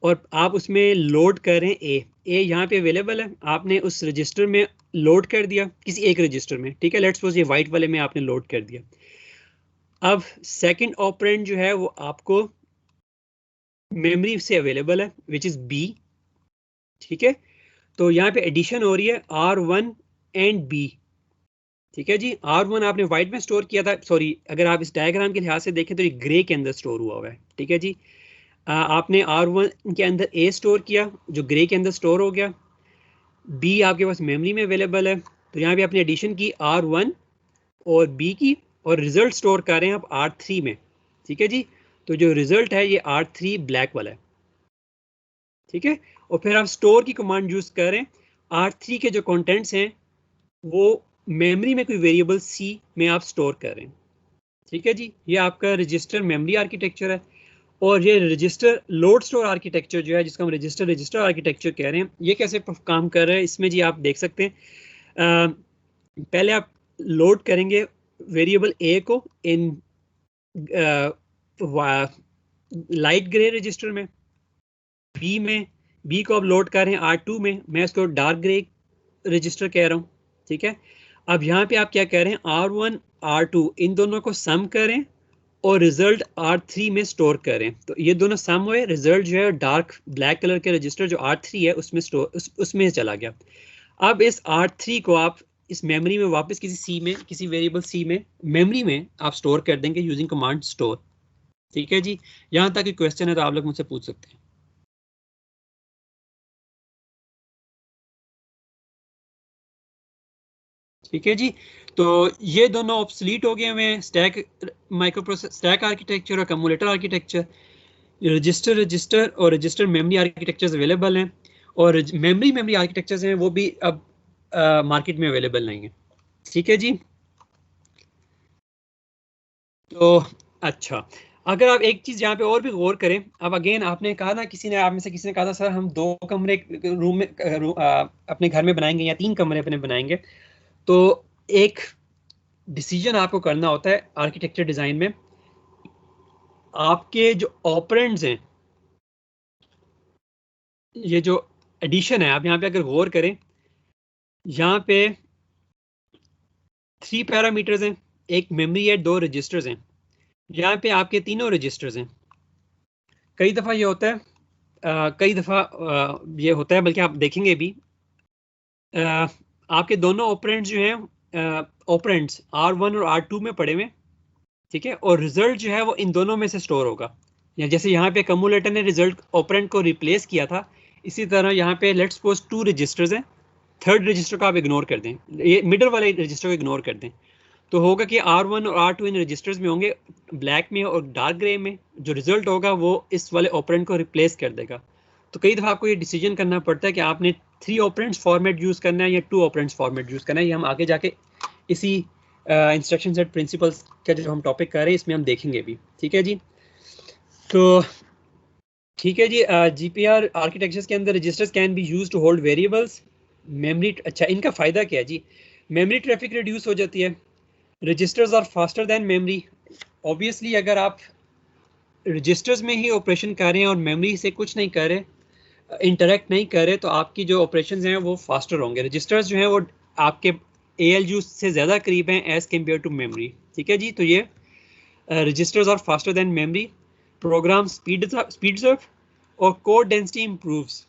और आप उसमें लोड कर रहे हैं ए यहाँ पे अवेलेबल है, आपने उस रजिस्टर में लोड कर दिया किसी एक रजिस्टर में, ठीक है। लेट्स सपोज ये वाइट वाले में आपने लोड कर दिया। अब सेकंड ऑपरेंड जो है वो आपको मेमोरी से अवेलेबल है, विच इज बी, ठीक है। तो यहाँ पे एडिशन हो रही है R1 एंड बी, ठीक है जी। R1 आपने व्हाइट में स्टोर किया था, सॉरी अगर आप इस डायग्राम के लिहाज से देखें तो ये ग्रे के अंदर स्टोर हुआ हुआ है, ठीक है जी। आपने R1 के अंदर A स्टोर किया जो ग्रे के अंदर स्टोर हो गया, B आपके पास मेमोरी में अवेलेबल है, तो यहाँ पे आपने एडिशन की R1 और B की, और रिजल्ट स्टोर कर रहे हैं आप R3 में, ठीक है जी। तो जो रिजल्ट है ये R3 ब्लैक वाला है, ठीक है। और फिर आप स्टोर की कमांड यूज कर रहे हैं, R3 के जो कंटेंट्स हैं वो मेमोरी में कोई वेरिएबल C में आप स्टोर कर रहे हैं, ठीक है जी। ये आपका रजिस्टर मेमोरी आर्किटेक्चर है। और ये रजिस्टर लोड स्टोर आर्किटेक्चर जो है, जिसको हम रजिस्टर आर्किटेक्चर कह रहे हैं, ये कैसे काम कर रहा है इसमें जी आप देख सकते हैं। पहले आप लोड करेंगे वेरिएबल A को इन लाइट ग्रे रजिस्टर में, बी को आप लोड कर रहे हैं R2 में, मैं इसको डार्क ग्रे रजिस्टर कह रहा हूँ, ठीक है। अब यहाँ पे आप क्या कह रहे हैं, R1 R2 इन दोनों को सम करें और रिजल्ट R3 में स्टोर करें। तो ये दोनों सम हुए, रिजल्ट जो है डार्क ब्लैक कलर के रजिस्टर जो R3 है उसमें उसमें चला गया। अब इस R3 को आप इस मेमोरी में वापस किसी वेरिएबल C में मेमोरी में आप स्टोर कर देंगे यूजिंग कमांड स्टोर, ठीक है जी। यहाँ तक क्वेश्चन है तो आप लोग मुझसे पूछ सकते हैं। ठीक है जी। तो ये दोनों ऑब्सलीट हो गए हमें, स्टैक आर्किटेक्चर और कम्युलेटर आर्किटेक्चर। रजिस्टर और रजिस्टर मेमोरी आर्किटेक्चर्स अवेलेबल हैं, और मेमोरी आर्किटेक्चर्स हैं वो भी अब मार्केट में अवेलेबल नहीं है, ठीक है जी। तो अच्छा, अगर आप एक चीज यहाँ पे और भी गौर करें, अब अगेन आपने कहा ना, किसी ने आप में से किसी ने कहा था सर हम 2 कमरे रूम में अपने घर में बनाएंगे या 3 कमरे अपने बनाएंगे, तो एक डिसीजन आपको करना होता है आर्किटेक्चर डिजाइन में। आपके जो ऑपरेंड्स हैं, ये जो एडिशन है, आप यहाँ पे अगर गौर करें, यहाँ पे 3 पैरामीटर्स हैं, एक मेमोरी है, 2 रजिस्टर्स हैं, यहाँ पे आपके 3 रजिस्टर्स हैं। कई दफ़ा ये होता है ये होता है, बल्कि आप देखेंगे भी आपके दोनों ऑपरेंड्स जो हैं, ऑपरेंड्स R1 और R2 में पड़े हुए, ठीक है, और रिजल्ट जो है वो इन दोनों में से स्टोर होगा। या जैसे यहाँ पे कम्युलेटर ने रिजल्ट ऑपरेंड को रिप्लेस किया था, इसी तरह यहाँ पे लेट्स सपोज 2 रजिस्टर्स हैं, 3rd रजिस्टर को आप इग्नोर कर दें, ये मिडल वाले रजिस्टर को इग्नोर कर दें, तो होगा कि R1 और R2 इन रजिस्टर्स में होंगे ब्लैक में और डार्क ग्रे में, जो रिजल्ट होगा वो इस वाले ऑपरेंड को रिप्लेस कर देगा। तो कई दफ़ा आपको ये डिसीजन करना पड़ता है कि आपने 3 ऑपरेंड्स फॉर्मेट यूज़ करना है या 2 ऑपरेंड्स फॉर्मेट यूज़ करना है। ये हम आगे जाके इसी इंस्ट्रक्शन सेट प्रिंसिपल्स का जो हम टॉपिक कर रहे हैं इसमें हम देखेंगे भी, ठीक है जी। तो ठीक है जी, GPR आर्किटेक्चर्स के अंदर registers can be used to hold variables, memory. अच्छा, इनका फ़ायदा क्या है जी? मेमोरी ट्रैफिक रिड्यूस हो जाती है, registers are faster than memory. Obviously अगर आप रजिस्टर्स में ही ऑपरेशन कर रहे हैं और मेमोरी से कुछ नहीं कर रहे, इंटरेक्ट नहीं कर रहे, तो आपकी जो ऑपरेशंस हैं वो फास्टर होंगे। रजिस्टर्स जो हैं वो आपके ALU से ज़्यादा करीब हैं एज़ कम्पेयर टू मेमोरी, ठीक है जी। तो ये registers are faster than memory, program speeds up और कोड डेंसिटी इम्प्रूव्स।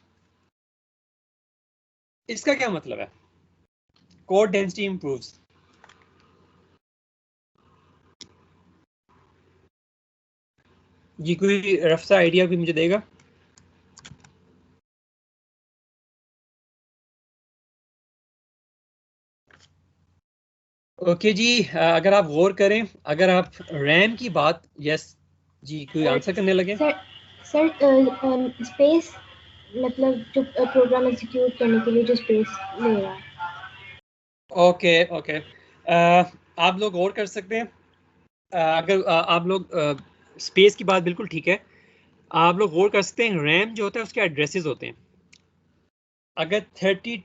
इसका क्या मतलब है? कोड डेंसिटी इम्प्रूव्स, जी कोई रफ सा आइडिया भी मुझे देगा? ओके जी, अगर आप गौर करें, अगर आप रैम की बात, यस जी, कोई आंसर करने लगे? सर स्पेस मतलब जो प्रोग्राम एग्जीक्यूट करने के लिए जो स्पेस ले रहा है। ओके ओके, आप लोग गौर कर सकते हैं, अगर आप लोग स्पेस की बात बिल्कुल ठीक है, आप लोग गौर कर सकते हैं रैम जो होता है उसके एड्रेसेस होते हैं। अगर 32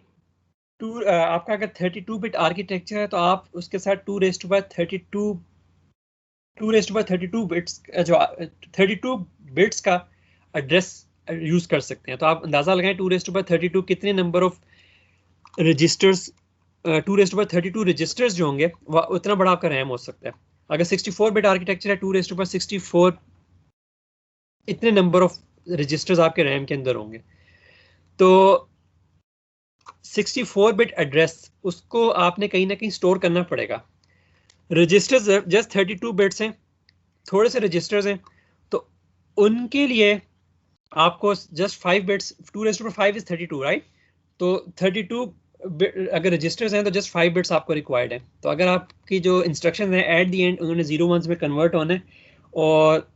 आपका अगर 32 बिट आर्किटेक्चर है तो आप उसके साथ 2 raised to power 32 बिट्स जो 32 बिट्स का एड्रेस यूज कर सकते हैं। तो आप अंदाजा लगाएं 2 raised to power 32 कितने number of registers, 2 raised to power 32 registers जो होंगे उतना बड़ा आपका रैम हो सकता है। अगर 64 बिट आर्किटेक्चर है 2 raised to power 64 इतने नंबर ऑफ रजिस्टर्स आपके रैम के अंदर होंगे। तो 64 बिट एड्रेस उसको आपने कहीं ना कहीं स्टोर करना पड़ेगा। रजिस्टर्स जस्ट 32 बिट्स हैं, थोड़े से रजिस्टर्स हैं, तो उनके लिए आपको just 5 bits, 2 raised to power 5 is 32 right. तो 32 अगर रजिस्टर्स हैं तो जस्ट 5 बिट्स आपको रिक्वायर्ड है। तो अगर आपकी जो इंस्ट्रक्शन है एट दी एंड उन्होंने 0 1s में कन्वर्ट होना है, और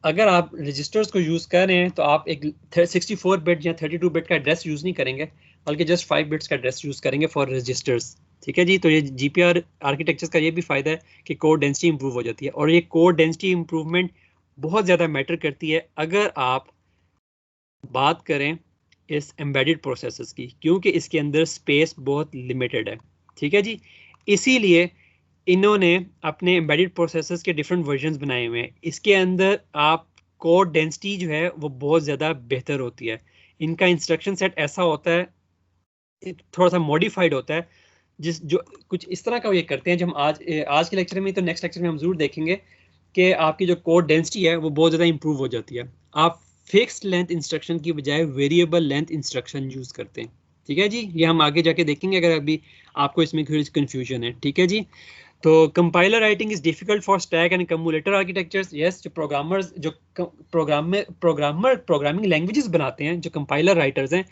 अगर आप रजिस्टर्स को यूज़ कर रहे हैं तो आप एक 64 बिट या 32 बिट का एड्रेस यूज़ नहीं करेंगे, बल्कि जस्ट 5 बिट्स का एड्रेस यूज़ करेंगे फॉर रजिस्टर्स, ठीक है जी। तो ये GPR आर्किटेक्चर्स का ये भी फ़ायदा है कि कोड डेंसिटी इंप्रूव हो जाती है, और ये कोड डेंसिटी इंप्रूवमेंट बहुत ज़्यादा मैटर करती है अगर आप बात करें इस एम्बेडेड प्रोसेसर्स की, क्योंकि इसके अंदर स्पेस बहुत लिमिटेड है, ठीक है जी। इसीलिए इन्होंने अपने एम्बेडेड प्रोसेसर्स के डिफरेंट वर्जन्स बनाए हुए हैं। इसके अंदर आप कोड डेंसिटी जो है वो बहुत ज़्यादा बेहतर होती है। इनका इंस्ट्रक्शन सेट ऐसा होता है, थोड़ा सा मॉडिफाइड होता है, जो कुछ इस तरह का ये करते हैं। जो हम आज के लेक्चर में, तो नेक्स्ट लेक्चर में हम जरूर देखेंगे कि आपकी जो कोड डेंसिटी है वो बहुत ज़्यादा इंप्रूव हो जाती है। आप फिक्स्ड लेंथ इंस्ट्रक्शन की बजाय वेरिएबल लेंथ इंस्ट्रक्शन यूज़ करते हैं, ठीक है जी। ये हम आगे जाके देखेंगे अगर अभी आपको इसमें थोड़ी कंफ्यूजन है, ठीक है जी। तो compiler writing is difficult for stack and accumulator architectures. Yes, जो प्रोग्रामर्स जो प्रोग्रामिंग लैंग्वेजेस बनाते हैं, जो कंपाइलर राइटर्स हैं,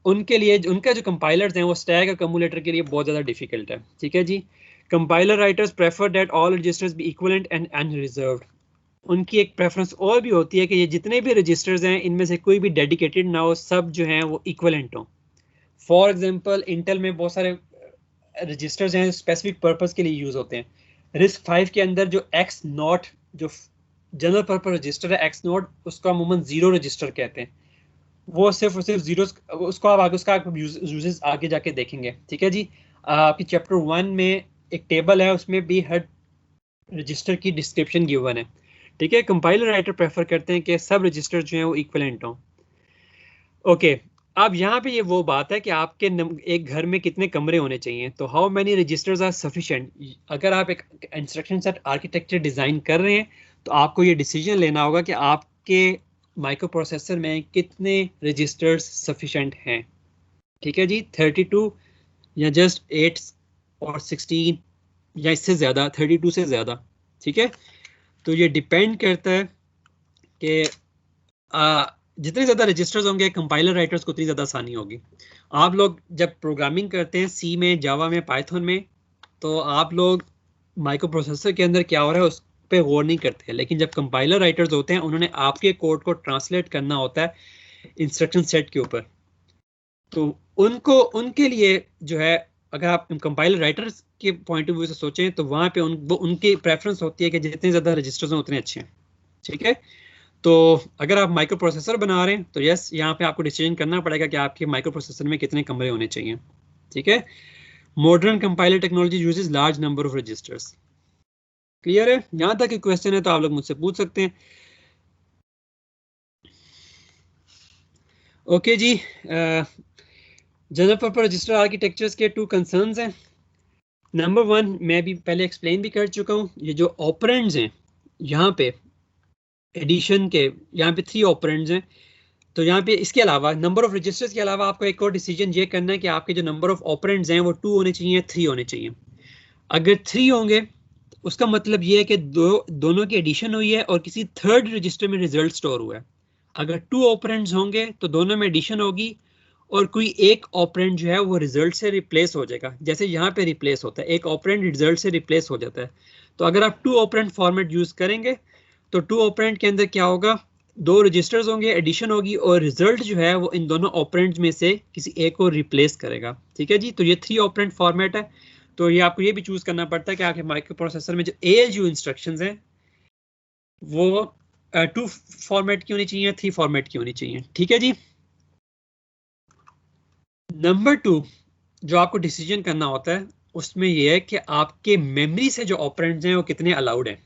उनके लिए उनका जो कंपाइलर्स हैं वो स्टैक और कम्युलेटर के लिए बहुत ज़्यादा डिफिकल्ट है, ठीक है जी। Compiler writers prefer that all registers be equivalent and unreserved. उनकी एक प्रेफरेंस और भी होती है कि ये जितने भी रजिस्टर्स हैं इनमें से कोई भी डेडिकेटेड ना हो, सब जो हैं वो इक्विवेलेंट हों। फॉर एग्जांपल इंटेल में बहुत सारे रजिस्टर्स हैं स्पेसिफिक पर्पस के लिए यूज़ होते हैं। RISC-V के अंदर जो X0 जो जनरल पर्पस रजिस्टर है एक्स नोड, उसको अमूमन जीरो रजिस्टर कहते हैं। वो सिर्फ और सिर्फ जीरो, उसको आप आगे उसका यूजेस आगे जाके देखेंगे। ठीक है जी, आपकी चैप्टर 1 में एक टेबल है, उसमें भी हर रजिस्टर की डिस्क्रिप्शन गिवन है। ठीक है, कंपाइलर राइटर प्रेफर करते हैं कि सब रजिस्टर जो हैं वो इक्विवेलेंट हों। ओके, अब यहाँ पे ये वो बात है कि आपके एक घर में कितने कमरे होने चाहिए। तो how many registers are sufficient. अगर आप एक इंस्ट्रक्शन सेट आर्किटेक्चर डिज़ाइन कर रहे हैं तो आपको ये डिसीजन लेना होगा कि आपके माइक्रो प्रोसेसर में कितने रजिस्टर्स सफिशिएंट हैं। ठीक है जी, 32 या जस्ट 8 और 16 या इससे ज़्यादा, 32 से ज़्यादा। ठीक है, तो ये डिपेंड करता है कि जितने ज़्यादा रजिस्टर्स होंगे कंपाइलर राइटर्स को उतनी ज़्यादा आसानी होगी। आप लोग जब प्रोग्रामिंग करते हैं सी में, जावा में, पाइथन में, तो आप लोग माइक्रो प्रोसेसर के अंदर क्या हो रहा है उस पर गौर नहीं करते हैं, लेकिन जब कंपाइलर राइटर्स होते हैं उन्होंने आपके कोड को ट्रांसलेट करना होता है इंस्ट्रक्शन सेट के ऊपर। तो उनके लिए जो है, अगर आप कंपाइलर राइटर्स के पॉइंट ऑफ व्यू से सोचें तो वहाँ पे उनकी प्रेफरेंस होती है कि जितने ज़्यादा रजिस्टर्स हैं उतने अच्छे हैं। ठीक है, तो अगर आप माइक्रो प्रोसेसर बना रहे हैं तो यस, यहाँ पे आपको डिसीजन करना पड़ेगा कि आपके माइक्रो प्रोसेसर में कितने कमरे होने चाहिए। ठीक है, modern compiler technology uses large number of registers. Clear है? यहाँ तक एक क्वेश्चन है तो आप लोग मुझसे पूछ सकते हैं। ओके जी, जनरल पर्पस रजिस्टर आर्किटेक्चर्स के 2 कंसर्न्स हैं। नंबर 1 मैं भी पहले एक्सप्लेन भी कर चुका हूँ, ये जो ऑपरेंड्स हैं यहाँ पे एडिशन के, यहाँ पे 3 ऑपरेंड्स हैं। तो यहाँ पे इसके अलावा नंबर ऑफ रजिस्टर्स के अलावा आपको एक और डिसीजन ये करना है कि आपके जो नंबर ऑफ ऑपरेंड्स हैं वो 2 होने चाहिए, 3 होने चाहिए। अगर 3 होंगे उसका मतलब ये है कि दोनों की एडिशन हुई है और किसी थर्ड रजिस्टर में रिजल्ट स्टोर हुआ है। अगर 2 ऑपरेंड्स होंगे तो दोनों में एडिशन होगी और कोई एक ऑपरेंड जो है वो रिजल्ट से रिप्लेस हो जाएगा, जैसे यहाँ पे रिप्लेस होता है, एक ऑपरेंड रिजल्ट से रिप्लेस हो जाता है। तो अगर आप 2 ऑपरेंड फॉर्मेट यूज करेंगे तो 2 ऑपरेंड के अंदर क्या होगा, 2 रजिस्टर्स होंगे, एडिशन होगी और रिजल्ट जो है वो इन दोनों ऑपरेंड्स में से किसी एक को रिप्लेस करेगा। ठीक है जी, तो ये 3 ऑपरेंड फॉर्मेट है। तो ये आपको ये भी चूज करना पड़ता है कि आपके माइक्रो प्रोसेसर में जो ALU इंस्ट्रक्शंस हैं वो 2 फॉर्मेट की होनी चाहिए, 3 फॉर्मेट की होनी चाहिए। ठीक है जी। नंबर 2 जो आपको डिसीजन करना होता है उसमें यह है कि आपके मेमोरी से जो ऑपरेंड्स हैं वो कितने अलाउड हैं।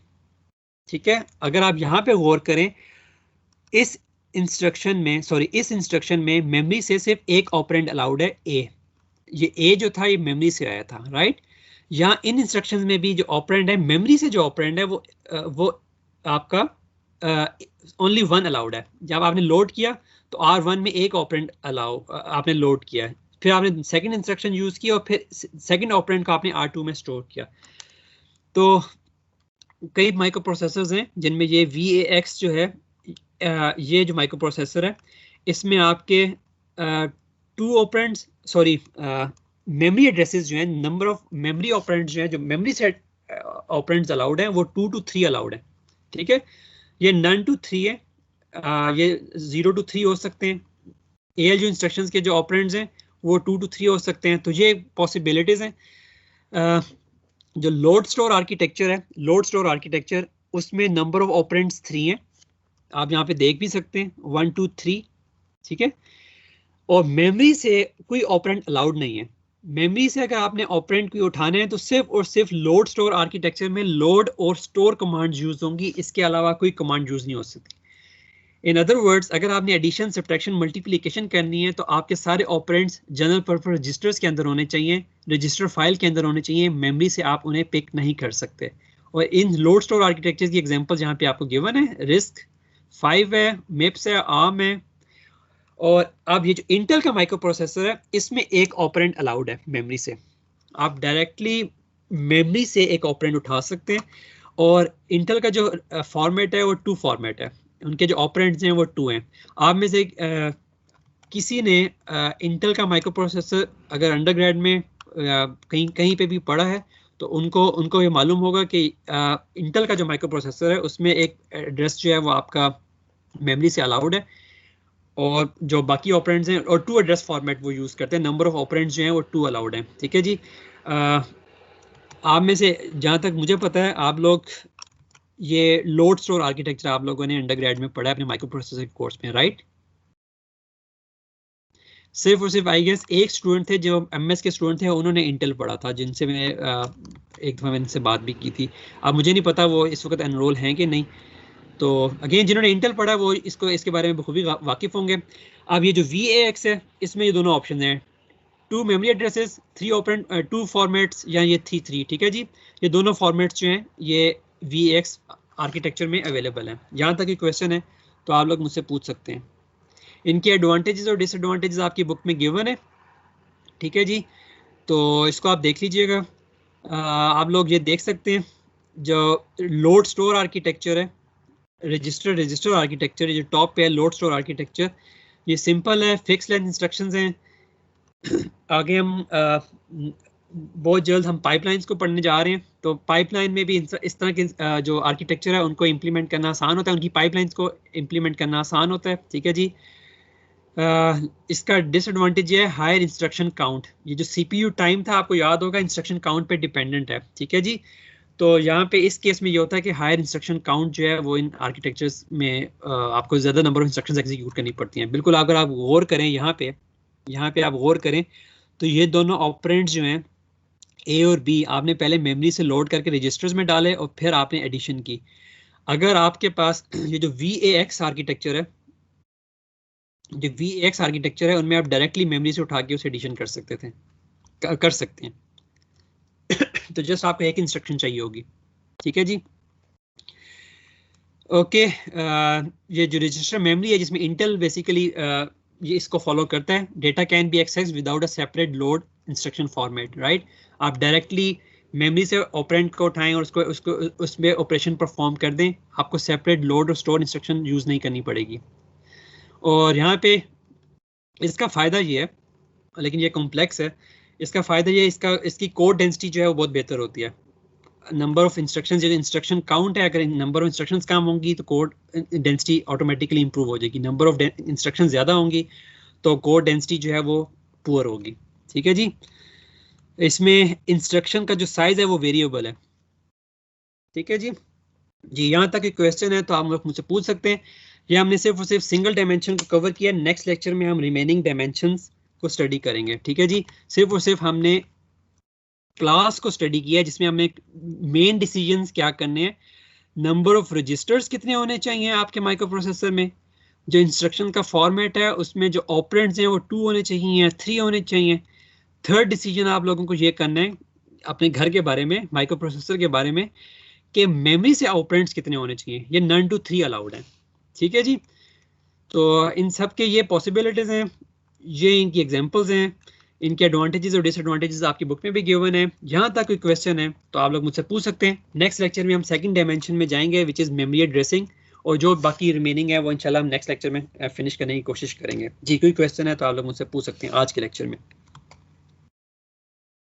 ठीक है, अगर आप यहाँ पे गौर करें, इस इंस्ट्रक्शन में मेमोरी से सिर्फ एक ऑपरेंड अलाउड है, A। ये A जो था ये मेमोरी से आया था, राइट। यहाँ इन इंस्ट्रक्शंस में भी जो ऑपरेंड है, मेमोरी से जो ऑपरेंड है वो आपका ओनली 1 अलाउड है। जब आपने लोड किया तो R1 में एक ऑपरेंड आपने लोड किया है, फिर आपने सेकंड इंस्ट्रक्शन यूज किया और फिर सेकंड ऑपरेंड को आपने R2 में स्टोर किया। तो कई माइक्रो प्रोसेसर्स हैं जिनमें ये VAX जो है, ये जो माइक्रो प्रोसेसर है इसमें आपके 2 ऑपरेंड्स, मेमोरी एड्रेसेस जो है, नंबर ऑफ मेमोरी ऑपरेंड्स जो है, जो मेमोरी सेट ऑपरेंड्स अलाउड हैं वो 2 to 3 अलाउड है। ठीक है, ये none to 3 है, ये 0 to 3 हो सकते हैं। ALU इंस्ट्रक्शंस के जो ऑपरेंड्स हैं वो 2 to 3 हो सकते हैं। तो ये पॉसिबिलिटीज हैं। जो लोड स्टोर आर्किटेक्चर है, लोड स्टोर आर्किटेक्चर, उसमें नंबर ऑफ ऑपरेंड्स 3 हैं, आप यहाँ पे देख भी सकते हैं 1 2 3। ठीक है, और मेमोरी से कोई ऑपरेंड अलाउड नहीं है। मेमोरी से अगर आपने ऑपरेंड कोई उठाने हैं तो सिर्फ और सिर्फ लोड स्टोर आर्किटेक्चर में लोड और स्टोर कमांड यूज होंगी, इसके अलावा कोई कमांड यूज नहीं हो सकती। इन अदर वर्ड्स, अगर आपने एडिशन, सब्ट्रैक्शन, मल्टीप्लिकेशन करनी है तो आपके सारे ऑपरेंड्स जनरल पर्पस रजिस्टर्स के अंदर होने चाहिए, रजिस्टर फाइल के अंदर होने चाहिए, मेमोरी से आप उन्हें पिक नहीं कर सकते। और इन लोड स्टोर आर्किटेक्चर की एग्जांपल यहाँ पे आपको गिवन है, रिस्क 5 है, मिप्स है, आर्म है। और अब ये जो इंटेल का माइक्रो प्रोसेसर है इसमें एक ऑपरेंड अलाउड है मेमोरी से, आप डायरेक्टली मेमोरी से एक ऑपरेंड उठा सकते हैं। और इंटेल का जो फॉर्मेट है वो 2 फॉर्मेट है, उनके जो ऑपरेंड्स हैं वो 2 हैं। आप में से किसी ने इंटेल का माइक्रो प्रोसेसर अगर अंडरग्रेड में कहीं पे भी पढ़ा है तो उनको ये मालूम होगा कि इंटेल का जो माइक्रो प्रोसेसर है उसमें एक एड्रेस जो है वो आपका मेमोरी से अलाउड है, और जो बाकी ऑपरेंड्स हैं और 2 एड्रेस फॉर्मेट वो यूज़ करते हैं, नंबर ऑफ ऑपरेंड्स जो हैं वो 2 अलाउड हैं। ठीक है जी। आप में से जहाँ तक मुझे पता है आप लोग ये लोड स्टोर आर्किटेक्चर आप लोगों ने अंडरग्रेड में पढ़ा है अपने माइक्रो प्रोसेसर कोर्स में, राइट? सिर्फ और सिर्फ आई गेस एक स्टूडेंट थे जो एमएस के स्टूडेंट थे, उन्होंने इंटेल पढ़ा था, जिनसे मैं एक दफा मैंने से बात भी की थी। अब मुझे नहीं पता वो इस वक्त एनरोल हैं कि नहीं, तो अगेन जिन्होंने इंटेल पढ़ा वो इसके बारे में बखूबी वाकिफ होंगे। अब ये जो VAX है, इसमें ये दोनों ऑप्शन हैं, 2 मेमोरी एड्रेसेस, 3 ऑपरेंड, 2 फॉर्मेट्स या ये 3, ठीक है जी। ये दोनों फॉर्मेट्स जो हैं ये VAX आर्किटेक्चर में अवेलेबल हैं। यहाँ तक ये क्वेश्चन है तो आप लोग मुझसे पूछ सकते हैं। इनके एडवांटेजेस और डिसएडवांटेजेस आपकी बुक में गिवन है, ठीक है जी, तो इसको आप देख लीजिएगा। आप लोग ये देख सकते हैं जो लोड स्टोर आर्किटेक्चर है, रजिस्टर आर्किटेक्चर, जो टॉप पे है लोड स्टोर आर्किटेक्चर, ये सिंपल है, फिक्स लेंथ इंस्ट्रक्शंस हैं। आगे हम बहुत जल्द हम पाइपलाइंस को पढ़ने जा रहे हैं, तो पाइपलाइन में भी इस तरह के जो आर्किटेक्चर है उनको इम्प्लीमेंट करना आसान होता है, उनकी पाइपलाइंस को इम्प्लीमेंट करना आसान होता है, ठीक है जी। इसका डिसएडवांटेज है हायर इंस्ट्रक्शन काउंट। ये जो CPU टाइम था आपको याद होगा इंस्ट्रक्शन काउंट पे डिपेंडेंट है, ठीक है जी। तो यहाँ पे इस केस में ये होता है कि हायर इंस्ट्रक्शन काउंट जो है वो इन आर्किटेक्चर्स में आपको ज़्यादा नंबर ऑफ इंस्ट्रक्शंस एग्जीक्यूट करनी पड़ती हैं। बिल्कुल अगर आप गौर करें यहाँ पे आप गौर करें तो ये दोनों ऑपरेंड्स जो हैं A और B आपने पहले मेमोरी से लोड करके रजिस्टर्स में डाले और फिर आपने एडिशन की। अगर आपके पास ये जो VAX आर्किटेक्चर है, जो VAX आर्किटेक्चर है उनमें आप डायरेक्टली मेमोरी से उठा के उसे एडिशन कर सकते हैं तो जस्ट आपको एक इंस्ट्रक्शन चाहिए होगी, ठीक है जी। ओके, ये जो रजिस्टर मेमोरी है जिसमें इंटेल बेसिकली ये इसको फॉलो करता है, data can be access without a separate load instruction format, right. आप डायरेक्टली मेमोरी से ऑपरेंड को उठाएं और उसको उसमें ऑपरेशन परफॉर्म कर दें, आपको सेपरेट लोड और स्टोर इंस्ट्रक्शन यूज़ नहीं करनी पड़ेगी। और यहाँ पे इसका फ़ायदा ये है, लेकिन ये कॉम्प्लेक्स है, इसका फ़ायदा ये इसकी कोड डेंसिटी जो है वो बहुत बेहतर होती है। नंबर ऑफ इंस्ट्रक्शंस, जो इंस्ट्रक्शन काउंट है, अगर नंबर ऑफ इंस्ट्रक्शंस कम होंगी तो कोड डेंसिटी ऑटोमेटिकली इंप्रूव हो जाएगी। नंबर ऑफ इंस्ट्रक्शन ज़्यादा होंगी तो कोड डेंसिटी जो है वो पुअर होगी, ठीक है जी। इसमें इंस्ट्रक्शन का जो साइज़ है वो वेरिएबल है, ठीक है जी। यहाँ तक एक क्वेश्चन है तो आप लोग मुझसे पूछ सकते हैं। ये हमने सिर्फ और सिर्फ सिंगल डायमेंशन को कवर किया, नेक्स्ट लेक्चर में हम रिमेनिंग डायमेंशंस को स्टडी करेंगे, ठीक है जी। सिर्फ और सिर्फ हमने क्लास को स्टडी किया जिसमें हमने मेन डिसीजंस क्या करने हैं, नंबर ऑफ रजिस्टर्स कितने होने चाहिए आपके माइक्रो प्रोसेसर में, जो इंस्ट्रक्शन का फॉर्मेट है उसमें जो ऑपरेंड्स हैं वो 2 होने चाहिए या 3 होने चाहिए। थर्ड डिसीजन आप लोगों को ये करना है अपने घर के बारे में, माइक्रो प्रोसेसर के बारे में, कि मेमोरी से ऑपरेंड्स कितने होने चाहिए, ये none to 3 अलाउड है, ठीक है जी। तो इन सब के ये पॉसिबिलिटीज़ हैं, ये इनकी एग्जांपल्स हैं, इनके एडवांटेजेस और डिसएडवांटेजेस आपकी बुक में भी गिवन है। यहाँ तक कोई क्वेश्चन है तो आप लोग मुझसे पूछ सकते हैं। नेक्स्ट लेक्चर में हम सेकंड डायमेंशन में जाएंगे विच इज़ मेमोरी एड्रेसिंग, और जो बाकी रिमेनिंग है वो इंशाल्लाह हम नेक्स्ट लेक्चर में फिनिश करने की कोशिश करेंगे। जी कोई क्वेश्चन है तो आप लोग मुझसे पूछ सकते हैं आज के लेक्चर में।